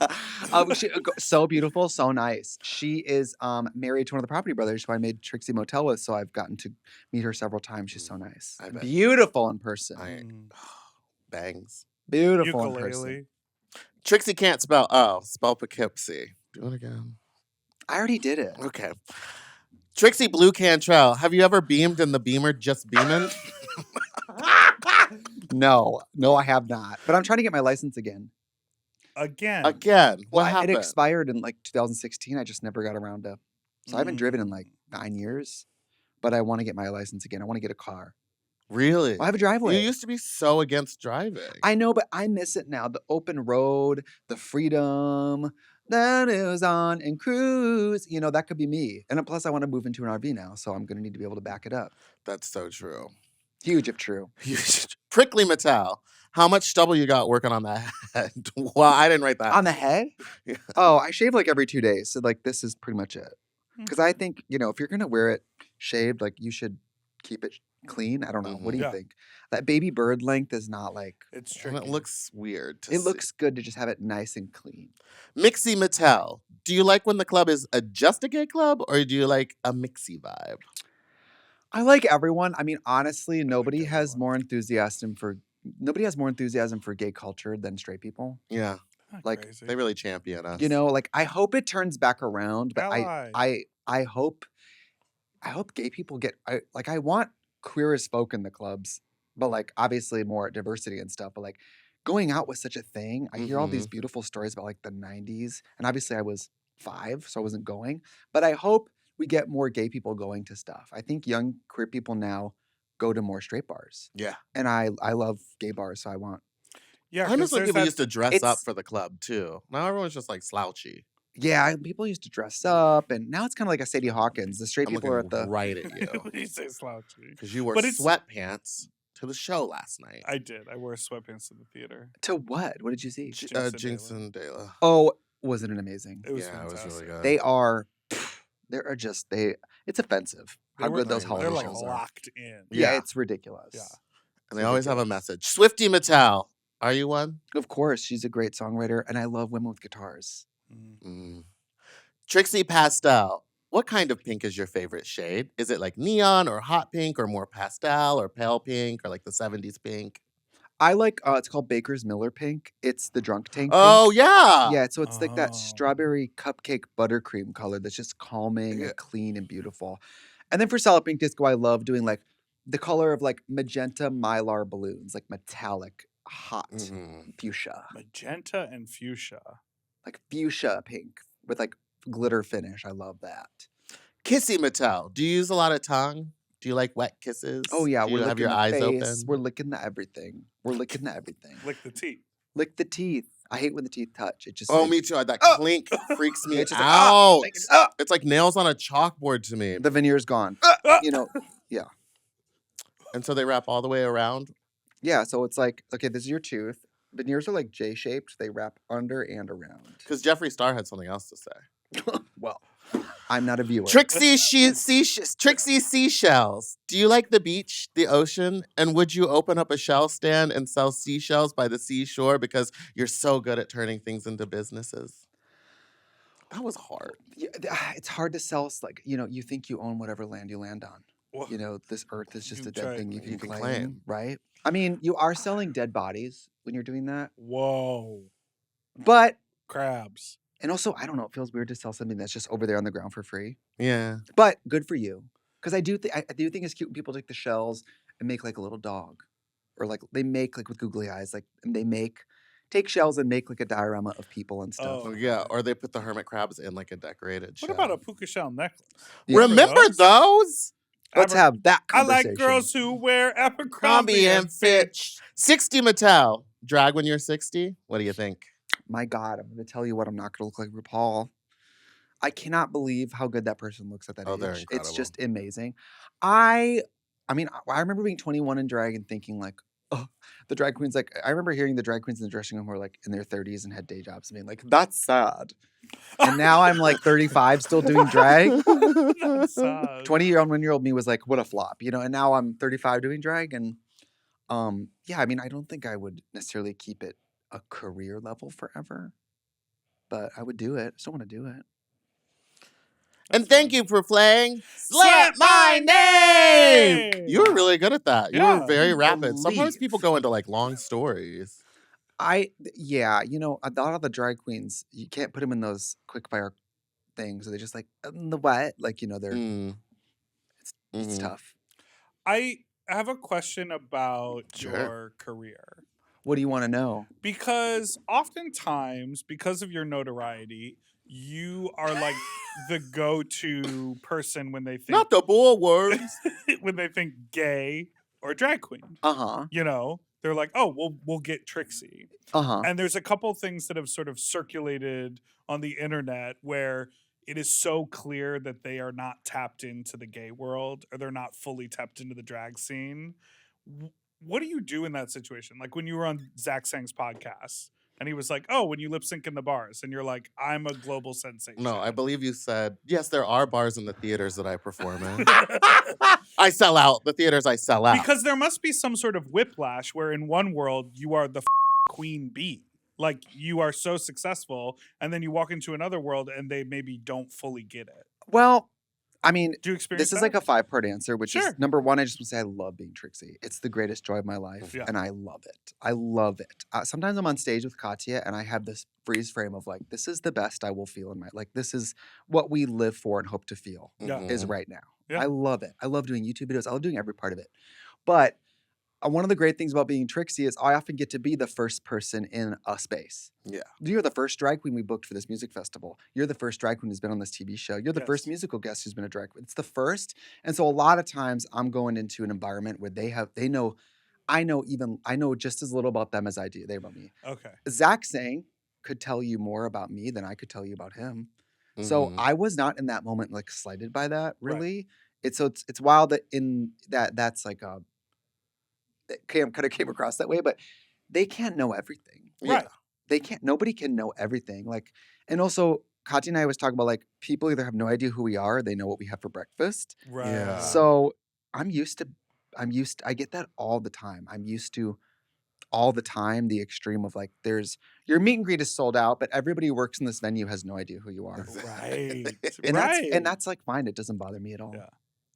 [SPEAKER 4] So beautiful, so nice. She is married to one of the property brothers who I made Trixie Motel with, so I've gotten to meet her several times. She's so nice.
[SPEAKER 1] I bet.
[SPEAKER 4] Beautiful in person.
[SPEAKER 2] Mm.
[SPEAKER 1] Bangs.
[SPEAKER 4] Beautiful in person.
[SPEAKER 2] Ukulele.
[SPEAKER 1] Trixie can't spell. Oh, spell Poughkeepsie. Do it again.
[SPEAKER 4] I already did it.
[SPEAKER 1] Okay. Trixie Blue Cantrell. Have you ever beamed in the Beamer just beaming?
[SPEAKER 4] No, I have not. But I'm trying to get my license again.
[SPEAKER 2] Again.
[SPEAKER 1] Again. What
[SPEAKER 4] Well, it
[SPEAKER 1] happened?
[SPEAKER 4] expired in like 2016. I just never got around to. So I haven't driven in like 9 years, but I want to get my license again. I want to get a car.
[SPEAKER 1] Really?
[SPEAKER 4] Well, I have a driveway.
[SPEAKER 1] You used to be so against driving.
[SPEAKER 4] I know, but I miss it now. The open road, the freedom, the news on and cruise. You know, that could be me. And plus, I want to move into an RV now, so I'm going to need to be able to back it up.
[SPEAKER 1] That's so true.
[SPEAKER 4] Huge if true.
[SPEAKER 1] Prickly Mattel. How much stubble you got working on that head? Well, I didn't write that.
[SPEAKER 4] On the head?
[SPEAKER 1] Yeah.
[SPEAKER 4] Oh, I shave like every 2 days. So, like, this is pretty much it.
[SPEAKER 2] Hmm.
[SPEAKER 4] Because I think, you know, if you're going to wear it shaved, like, you should keep it clean. I don't know. What do you
[SPEAKER 2] Yeah.
[SPEAKER 4] think? That baby bird length is not like,
[SPEAKER 2] It's
[SPEAKER 1] And
[SPEAKER 2] tricky.
[SPEAKER 1] it looks weird. To
[SPEAKER 4] it
[SPEAKER 1] see.
[SPEAKER 4] looks good to just have it nice and clean.
[SPEAKER 1] Mixie Mattel. Do you like when the club is just a gay club, or do you like a mixie vibe?
[SPEAKER 4] I like everyone. I mean, honestly, nobody
[SPEAKER 2] everyone.
[SPEAKER 4] has more enthusiasm for gay culture than straight people.
[SPEAKER 1] Yeah,
[SPEAKER 2] Not
[SPEAKER 4] like,
[SPEAKER 2] crazy.
[SPEAKER 1] they really champion us.
[SPEAKER 4] You know, like I hope it turns back around, but
[SPEAKER 2] Ally.
[SPEAKER 4] I hope gay people get I want queer as folk in the clubs, but like obviously more diversity and stuff. But like going out was such a thing. I hear all these beautiful stories about like the 90s. And obviously I was 5, so I wasn't going. But I hope we get more gay people going to stuff. I think young queer people now go to more straight bars.
[SPEAKER 1] Yeah.
[SPEAKER 4] And I love gay bars, so I want.
[SPEAKER 2] Yeah,
[SPEAKER 1] I just
[SPEAKER 2] 'cause
[SPEAKER 1] like people
[SPEAKER 2] there's
[SPEAKER 1] used to dress up
[SPEAKER 4] it's-
[SPEAKER 1] for the club too. Now everyone's just like slouchy.
[SPEAKER 4] Yeah, people used to dress up, and now it's kind of like a Sadie Hawkins. The straight
[SPEAKER 1] I'm
[SPEAKER 4] people are
[SPEAKER 1] looking
[SPEAKER 4] at the.
[SPEAKER 1] right at you
[SPEAKER 2] When you say slouchy.
[SPEAKER 1] because you wore
[SPEAKER 2] But it's-
[SPEAKER 1] sweatpants to the show last night.
[SPEAKER 2] I did. I wore sweatpants to the theater.
[SPEAKER 4] To what? What did you see?
[SPEAKER 1] Jinx and Dela.
[SPEAKER 4] Oh, wasn't it amazing?
[SPEAKER 2] It was
[SPEAKER 1] Yeah,
[SPEAKER 2] fantastic.
[SPEAKER 1] it was really good.
[SPEAKER 4] They are. It's offensive
[SPEAKER 2] They
[SPEAKER 4] how
[SPEAKER 2] were-
[SPEAKER 4] good those
[SPEAKER 1] they're
[SPEAKER 2] They're
[SPEAKER 4] holiday
[SPEAKER 2] like
[SPEAKER 4] shows are.
[SPEAKER 2] locked in.
[SPEAKER 4] Yeah,
[SPEAKER 1] Yeah.
[SPEAKER 4] it's ridiculous.
[SPEAKER 2] Yeah.
[SPEAKER 1] And they always have a message. Swifty Mattel. Are you one?
[SPEAKER 4] Of course, she's a great songwriter, and I love women with guitars.
[SPEAKER 2] Mm.
[SPEAKER 1] Trixie Pastel. What kind of pink is your favorite shade? Is it like neon or hot pink or more pastel or pale pink or like the 70s pink?
[SPEAKER 4] I like. It's called Baker's Miller Pink. It's the drunk tank.
[SPEAKER 1] Oh,
[SPEAKER 4] pink.
[SPEAKER 1] yeah.
[SPEAKER 4] Yeah, so it's like that
[SPEAKER 2] Oh.
[SPEAKER 4] strawberry cupcake buttercream color that's just calming
[SPEAKER 1] Yeah.
[SPEAKER 4] and clean and beautiful. And then for Solid Pink Disco, I love doing like the color of like magenta mylar balloons, like metallic, hot
[SPEAKER 1] Mhm.
[SPEAKER 4] fuchsia,
[SPEAKER 2] Magenta and fuchsia.
[SPEAKER 4] like fuchsia pink with like glitter finish. I love that.
[SPEAKER 1] Kissy Mattel. Do you use a lot of tongue? Do you like wet kisses?
[SPEAKER 4] Oh yeah,
[SPEAKER 1] Do you
[SPEAKER 4] we're
[SPEAKER 1] have
[SPEAKER 4] licking
[SPEAKER 1] your
[SPEAKER 4] the
[SPEAKER 1] eyes
[SPEAKER 4] face.
[SPEAKER 1] open?
[SPEAKER 4] We're licking the everything. We're licking the everything.
[SPEAKER 2] Lick the teeth.
[SPEAKER 4] Lick the teeth. I hate when the teeth touch. It just
[SPEAKER 1] Oh,
[SPEAKER 4] like,
[SPEAKER 1] me too. That
[SPEAKER 4] Oh!
[SPEAKER 1] clink freaks me
[SPEAKER 4] It's just like,
[SPEAKER 1] out.
[SPEAKER 4] like, ah!
[SPEAKER 1] It's like nails on a chalkboard to me.
[SPEAKER 4] the veneer's gone.
[SPEAKER 2] Ah!
[SPEAKER 4] You know.
[SPEAKER 1] And so they wrap all the way around.
[SPEAKER 4] Yeah, so it's like, okay, this is your tooth. Veneers are like J-shaped. They wrap under and around.
[SPEAKER 1] Because Jeffree Star had something else to say.
[SPEAKER 4] Well, I'm not a viewer.
[SPEAKER 1] Trixie Seashells. Do you like the beach, the ocean? And would you open up a shell stand and sell seashells by the seashore because you're so good at turning things into businesses? That was hard.
[SPEAKER 4] Yeah, it's hard to sell. Like, you think you own whatever land you land on.
[SPEAKER 2] Wha-
[SPEAKER 4] This earth is just
[SPEAKER 2] You
[SPEAKER 4] a dead
[SPEAKER 2] try-
[SPEAKER 4] thing you
[SPEAKER 1] you
[SPEAKER 4] can
[SPEAKER 1] can
[SPEAKER 4] claim,
[SPEAKER 1] claim.
[SPEAKER 4] right? I mean, you are selling dead bodies when you're doing that.
[SPEAKER 2] Whoa.
[SPEAKER 4] But,
[SPEAKER 2] Crabs.
[SPEAKER 4] and also, I don't know, it feels weird to sell something that's just over there on the ground for free.
[SPEAKER 1] Yeah.
[SPEAKER 4] But good for you. Because I do think it's cute when people take the shells and make like a little dog. Or like they make like with googly eyes, like, and take shells and make like a diorama of people and stuff.
[SPEAKER 1] Oh, yeah. Or they put the hermit crabs in like a decorated
[SPEAKER 2] What
[SPEAKER 1] shell.
[SPEAKER 2] about a puka shell necklace?
[SPEAKER 4] Yeah.
[SPEAKER 1] Remember those?
[SPEAKER 4] Let's
[SPEAKER 2] Aber-
[SPEAKER 4] have that
[SPEAKER 2] I
[SPEAKER 4] conversation.
[SPEAKER 2] like girls who wear Abercrombie
[SPEAKER 1] Crombie
[SPEAKER 2] and
[SPEAKER 1] and Fitch. 60 Mattel. Drag when you're 60? What do you think?
[SPEAKER 4] My God, I'm going to tell you what, I'm not going to look like RuPaul. I cannot believe how good that person looks at that
[SPEAKER 1] Oh,
[SPEAKER 4] age.
[SPEAKER 1] they're
[SPEAKER 4] It's
[SPEAKER 1] incredible.
[SPEAKER 4] just amazing. I mean, I remember being 21 in drag and thinking like, oh, the drag queens, like, I remember hearing the drag queens in the dressing room who were like in their 30s and had day jobs and being like, that's sad. And now I'm like 35 still doing drag.
[SPEAKER 2] That's sad.
[SPEAKER 4] 21-year-old me was like, what a flop, and now I'm 35 doing drag. And yeah, I mean, I don't think I would necessarily keep it a career level forever, but I would do it. I still want to do it.
[SPEAKER 1] And thank you for playing Slap My Name! You were really good at that. You
[SPEAKER 2] Yeah.
[SPEAKER 1] were very rapid. Sometimes
[SPEAKER 4] Believe.
[SPEAKER 1] people go into like long stories.
[SPEAKER 4] Yeah, a lot of the drag queens, you can't put them in those quick fire things. So they just like, the what? Like, they're,
[SPEAKER 1] Mm.
[SPEAKER 4] it's
[SPEAKER 1] Mhm.
[SPEAKER 4] tough.
[SPEAKER 2] I have a question about
[SPEAKER 1] Sure.
[SPEAKER 2] your career.
[SPEAKER 4] What do you want to know?
[SPEAKER 2] Because oftentimes, because of your notoriety, you are like the go-to person when they think
[SPEAKER 1] Not the bullworms.
[SPEAKER 2] when they think gay or drag queen.
[SPEAKER 4] Uh-huh.
[SPEAKER 2] They're like, oh, we'll get Trixie.
[SPEAKER 4] Uh-huh.
[SPEAKER 2] And there's a couple things that have sort of circulated on the internet where it is so clear that they are not tapped into the gay world or they're not fully tapped into the drag scene. What do you do in that situation? Like when you were on Zach Sang's podcast and he was like, oh, when you lip sync in the bars and you're like, I'm a global sensation.
[SPEAKER 1] No, I believe you said, yes, there are bars in the theaters that I perform in. I sell out. The theaters I sell out.
[SPEAKER 2] Because there must be some sort of whiplash where in one world you are the queen bee. Like you are so successful and then you walk into another world and they maybe don't fully get it.
[SPEAKER 4] Well, I mean,
[SPEAKER 2] Do you experience
[SPEAKER 4] this is
[SPEAKER 2] that?
[SPEAKER 4] like a 5-part answer, which
[SPEAKER 2] Sure.
[SPEAKER 4] is number one, I just want to say I love being Trixie. It's the greatest joy of my life,
[SPEAKER 2] Yeah.
[SPEAKER 4] and I love it. I love it. Sometimes I'm on stage with Katya, and I have this freeze frame of like, this is the best I will feel in my, like, this is what we live for and hope to feel
[SPEAKER 2] Yeah.
[SPEAKER 4] is right now.
[SPEAKER 2] Yeah.
[SPEAKER 4] I love it. I love doing YouTube videos. I love doing every part of it. But one of the great things about being Trixie is I often get to be the first person in a space.
[SPEAKER 1] Yeah.
[SPEAKER 4] You're the first drag queen we booked for this music festival. You're the first drag queen who's been on this TV show. You're the first
[SPEAKER 2] Yes.
[SPEAKER 4] musical guest who's been a drag queen. It's the first. And so a lot of times I'm going into an environment where I know just as little about them as they about me.
[SPEAKER 2] Okay.
[SPEAKER 4] Zach Sang could tell you more about me than I could tell you about him. So
[SPEAKER 1] Mhm.
[SPEAKER 4] I was not in that moment like slighted by that,
[SPEAKER 2] Right.
[SPEAKER 4] really. It's wild that that's like it kind of came across that way, but they can't know everything.
[SPEAKER 2] Right.
[SPEAKER 4] Nobody can know everything. Like, and also Katya and I always talk about like people either have no idea who we are, or they know what we have for breakfast.
[SPEAKER 2] Right.
[SPEAKER 1] Yeah.
[SPEAKER 4] So I get that all the time. I'm used to all the time the extreme of like your meet and greet is sold out, but everybody who works in this venue has no idea who you are.
[SPEAKER 2] Right.
[SPEAKER 4] And
[SPEAKER 2] right.
[SPEAKER 4] that's like fine. It doesn't bother me at all.
[SPEAKER 2] Yeah.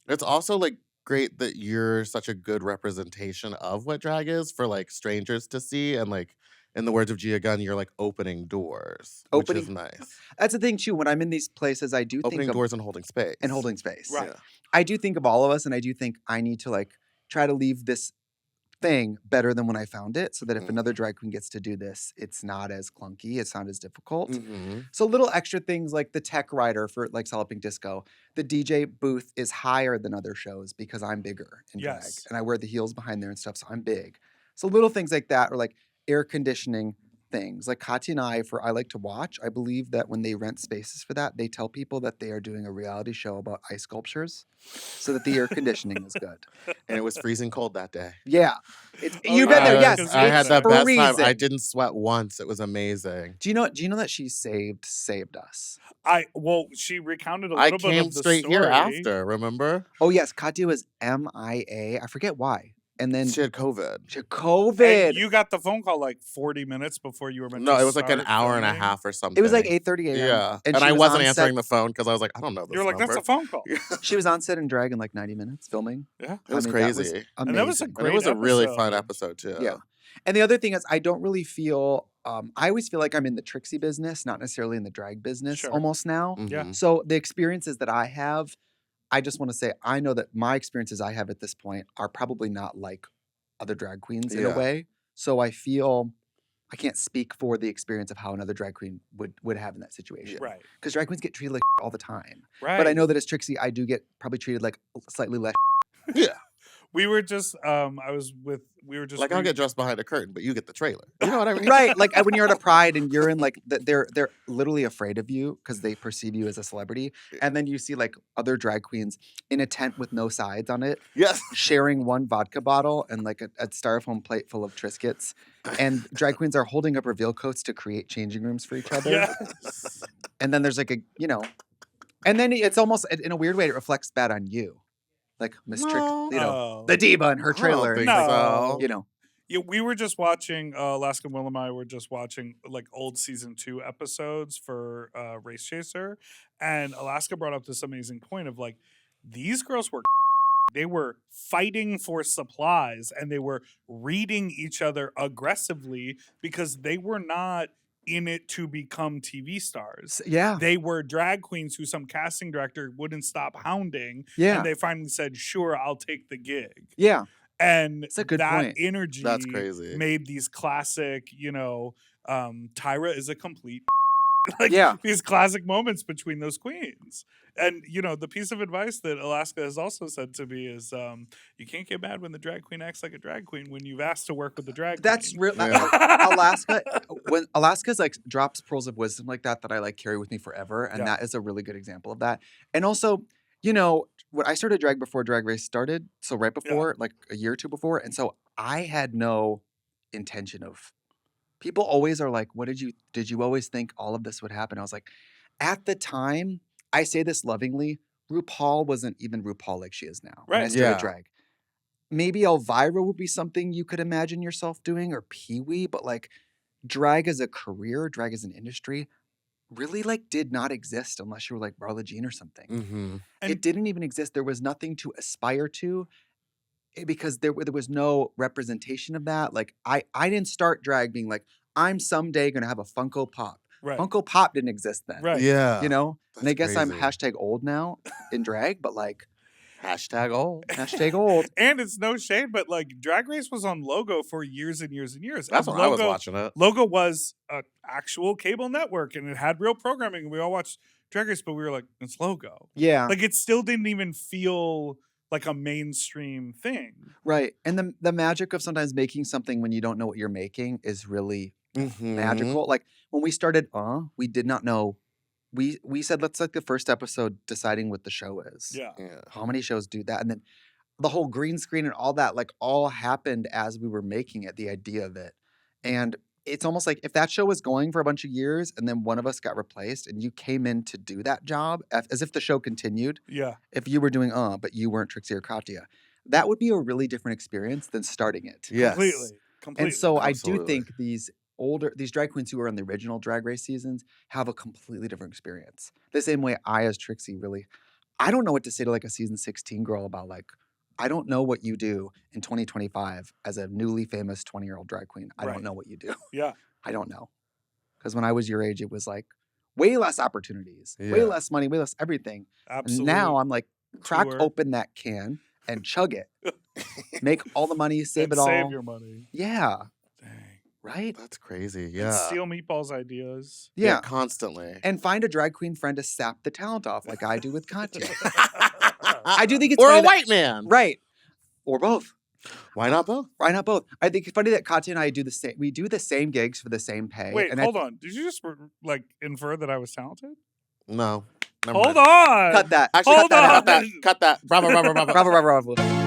[SPEAKER 1] It's also like great that you're such a good representation of what drag is for like strangers to see, and like in the words of Gia Gunn, you're like opening doors, which is nice.
[SPEAKER 4] That's the thing too. When I'm in these places, I do
[SPEAKER 1] Opening
[SPEAKER 4] think
[SPEAKER 1] doors and holding space.
[SPEAKER 2] Right.
[SPEAKER 1] Yeah.
[SPEAKER 4] I do think of all of us, and I do think I need to like try to leave this thing better than when I found it, so that if another drag queen gets to do this, it's not as clunky, it's not as difficult.
[SPEAKER 1] Mhm.
[SPEAKER 4] So little extra things like the tech rider for like Solid Pink Disco, the DJ booth is higher than other shows because I'm bigger in drag,
[SPEAKER 2] Yes.
[SPEAKER 4] and I wear the heels behind there and stuff, so I'm big. So little things like that, or like air conditioning things. Like Katya and I like to watch. I believe that when they rent spaces for that, they tell people that they are doing a reality show about ice sculptures, so that the air conditioning is good.
[SPEAKER 1] And it was freezing cold that day.
[SPEAKER 4] Yeah,
[SPEAKER 2] Oh,
[SPEAKER 4] you've
[SPEAKER 2] yeah,
[SPEAKER 4] been there. Yes,
[SPEAKER 2] because
[SPEAKER 1] I had the
[SPEAKER 4] it's
[SPEAKER 1] best time. I
[SPEAKER 4] freezing.
[SPEAKER 1] didn't sweat once. It was amazing.
[SPEAKER 4] Do you know that she saved us?
[SPEAKER 2] She recounted a
[SPEAKER 1] I
[SPEAKER 2] little bit
[SPEAKER 1] came
[SPEAKER 2] of the
[SPEAKER 1] straight
[SPEAKER 2] story.
[SPEAKER 1] here after, remember?
[SPEAKER 4] Oh yes, Katya was MIA. I forget why. And then
[SPEAKER 1] She had COVID.
[SPEAKER 4] she had COVID.
[SPEAKER 2] And you got the phone call like 40 minutes before you were meant to
[SPEAKER 1] No, it was like an
[SPEAKER 2] start
[SPEAKER 1] hour and a
[SPEAKER 2] filming.
[SPEAKER 1] half or something.
[SPEAKER 4] It was like 8:30 a.m.
[SPEAKER 1] Yeah.
[SPEAKER 4] and
[SPEAKER 1] And
[SPEAKER 4] she
[SPEAKER 1] I
[SPEAKER 4] was
[SPEAKER 1] wasn't
[SPEAKER 4] on
[SPEAKER 1] answering
[SPEAKER 4] set.
[SPEAKER 1] the phone because I was like, I don't know this
[SPEAKER 2] You were like,
[SPEAKER 1] number.
[SPEAKER 2] that's a phone call.
[SPEAKER 4] She was on set in drag in like 90 minutes filming.
[SPEAKER 2] Yeah.
[SPEAKER 1] It was
[SPEAKER 4] I mean, that was
[SPEAKER 1] crazy.
[SPEAKER 2] And that was a
[SPEAKER 4] amazing.
[SPEAKER 1] And it was a really fun
[SPEAKER 2] episode.
[SPEAKER 1] episode, too.
[SPEAKER 4] Yeah. And the other thing is, I don't really feel. I always feel like I'm in the Trixie business, not necessarily in the drag business.
[SPEAKER 2] Sure.
[SPEAKER 4] Almost now.
[SPEAKER 1] Mhm.
[SPEAKER 2] Yeah.
[SPEAKER 4] So the experiences that I have, I just want to say, I know that my experiences I have at this point are probably not like other drag queens in a
[SPEAKER 1] Yeah.
[SPEAKER 4] way. So I feel I can't speak for the experience of how another drag queen would have in that situation.
[SPEAKER 2] Right.
[SPEAKER 4] Because drag queens get treated like all the time.
[SPEAKER 2] Right.
[SPEAKER 4] But I know that as Trixie, I do get probably treated like slightly less.
[SPEAKER 1] Yeah.
[SPEAKER 2] We were just
[SPEAKER 1] Like, I'll get dressed behind a curtain, but you get the trailer. You know what I mean?
[SPEAKER 4] Right. Like when you're at a pride and you're in like, they're literally afraid of you because they perceive you as a celebrity. And then you see like other drag queens in a tent with no sides on it,
[SPEAKER 1] Yes.
[SPEAKER 4] sharing one vodka bottle and like a styrofoam plate full of Triscuits. And drag queens are holding up reveal coats to create changing rooms for each other.
[SPEAKER 2] Yes.
[SPEAKER 4] And then there's like and then it's almost in a weird way, it reflects bad on you. Like Miss Trick,
[SPEAKER 1] No.
[SPEAKER 2] Oh.
[SPEAKER 4] the diva in her
[SPEAKER 1] I don't
[SPEAKER 4] trailer.
[SPEAKER 1] think
[SPEAKER 2] No.
[SPEAKER 1] so.
[SPEAKER 2] Yeah, we were just watching Alaska and Will and I were just watching like old season 2 episodes for Race Chaser, and Alaska brought up this amazing point of like these girls were they were fighting for supplies and they were reading each other aggressively because they were not in it to become TV stars.
[SPEAKER 4] Yeah.
[SPEAKER 2] They were drag queens who some casting director wouldn't stop hounding.
[SPEAKER 4] Yeah.
[SPEAKER 2] And they finally said, sure, I'll take the gig.
[SPEAKER 4] Yeah.
[SPEAKER 2] And
[SPEAKER 4] It's a good
[SPEAKER 2] that
[SPEAKER 4] point.
[SPEAKER 2] energy
[SPEAKER 1] That's crazy.
[SPEAKER 2] made these classic, Tyra is a complete like
[SPEAKER 4] Yeah.
[SPEAKER 2] these classic moments between those queens. And the piece of advice that Alaska has also said to me is you can't get mad when the drag queen acts like a drag queen when you've asked to work with the drag
[SPEAKER 4] That's
[SPEAKER 2] queen.
[SPEAKER 4] real.
[SPEAKER 1] Yeah.
[SPEAKER 4] Alaska, when Alaska's like drops pearls of wisdom like that I like carry with me forever, and
[SPEAKER 2] Yeah.
[SPEAKER 4] that is a really good example of that. And also, when I started drag before Drag Race started, so right before, like a year or two before, and so I had no intention of. People always are like, "What did you always think all of this would happen?" I was like, at the time, I say this lovingly, RuPaul wasn't even RuPaul like she is now. When I
[SPEAKER 2] Right.
[SPEAKER 4] started
[SPEAKER 1] Yeah.
[SPEAKER 4] drag. Maybe Elvira would be something you could imagine yourself doing, or Pee-wee, but like drag as a career, drag as an industry, really like did not exist unless you were like Marla Jean or something.
[SPEAKER 1] Mm-hmm.
[SPEAKER 2] And-
[SPEAKER 4] It didn't even exist. There was nothing to aspire to because there was no representation of that. Like I didn't start drag being like, I'm someday gonna have a Funko Pop.
[SPEAKER 2] Right.
[SPEAKER 4] Funko Pop didn't exist then.
[SPEAKER 2] Right.
[SPEAKER 1] Yeah.
[SPEAKER 4] And I
[SPEAKER 1] That's
[SPEAKER 4] guess I'm
[SPEAKER 1] crazy.
[SPEAKER 4] hashtag old now in drag, but like
[SPEAKER 1] Hashtag old.
[SPEAKER 4] Hashtag old.
[SPEAKER 2] And it's no shade, but like Drag Race was on Logo for years and years and years.
[SPEAKER 1] That's
[SPEAKER 2] And
[SPEAKER 1] when I was watching it.
[SPEAKER 2] Logo was an actual cable network and it had real programming. And we all watched Drag Race, but we were like, it's Logo.
[SPEAKER 4] Yeah.
[SPEAKER 2] Like it still didn't even feel like a mainstream thing.
[SPEAKER 4] Right. And the magic of sometimes making something when you don't know what you're making is really
[SPEAKER 1] Mm-hmm.
[SPEAKER 4] magical. Like when we started, we did not know. We said, let's like the first episode deciding what the show is.
[SPEAKER 2] Yeah.
[SPEAKER 4] How many shows do that? And then the whole green screen and all that, like all happened as we were making it, the idea of it. And it's almost like if that show was going for a bunch of years and then one of us got replaced and you came in to do that job as if the show continued.
[SPEAKER 2] Yeah.
[SPEAKER 4] If you were doing, but you weren't Trixie or Katya, that would be a really different experience than starting it.
[SPEAKER 1] Yes.
[SPEAKER 2] Completely.
[SPEAKER 4] And so I do
[SPEAKER 1] Absolutely.
[SPEAKER 4] think these drag queens who are in the original Drag Race seasons have a completely different experience. The same way I, as Trixie, I don't know what to say to like a season 16 girl about like, I don't know what you do in 2025 as a newly famous 20-year-old drag queen. I
[SPEAKER 2] Right.
[SPEAKER 4] don't know what you do.
[SPEAKER 2] Yeah.
[SPEAKER 4] I don't know. Because when I was your age, it was like way less opportunities, way
[SPEAKER 1] Yeah.
[SPEAKER 4] less money, way less everything.
[SPEAKER 2] Absolutely.
[SPEAKER 4] And now I'm like, crack
[SPEAKER 2] Tour.
[SPEAKER 4] open that can and chug it. Make all the money, save
[SPEAKER 2] And
[SPEAKER 4] it all.
[SPEAKER 2] Save your money.
[SPEAKER 4] Yeah.
[SPEAKER 2] Dang.
[SPEAKER 4] Right?
[SPEAKER 1] That's crazy.
[SPEAKER 2] And
[SPEAKER 1] Yeah.
[SPEAKER 2] steal Meatball's ideas.
[SPEAKER 4] Yeah.
[SPEAKER 1] Constantly.
[SPEAKER 4] And find a drag queen friend to sap the talent off like I do with Katya. I do think it's
[SPEAKER 1] Or
[SPEAKER 4] funny
[SPEAKER 1] a white man.
[SPEAKER 4] right. Or both.
[SPEAKER 1] Why not both?
[SPEAKER 4] Why not both? I think it's funny that Katya and I do the same. We do the same gigs for the same pay.
[SPEAKER 2] Wait,
[SPEAKER 4] and
[SPEAKER 2] hold on. Did you just like infer that I was talented?
[SPEAKER 1] No. Never
[SPEAKER 2] Hold
[SPEAKER 1] mind.
[SPEAKER 2] on.
[SPEAKER 4] Cut that.
[SPEAKER 1] Actually,
[SPEAKER 2] Hold
[SPEAKER 1] cut that.
[SPEAKER 2] on.
[SPEAKER 1] Cut that. Cut that. Bravo, bravo, bravo.
[SPEAKER 4] Bravo, bravo, bravo.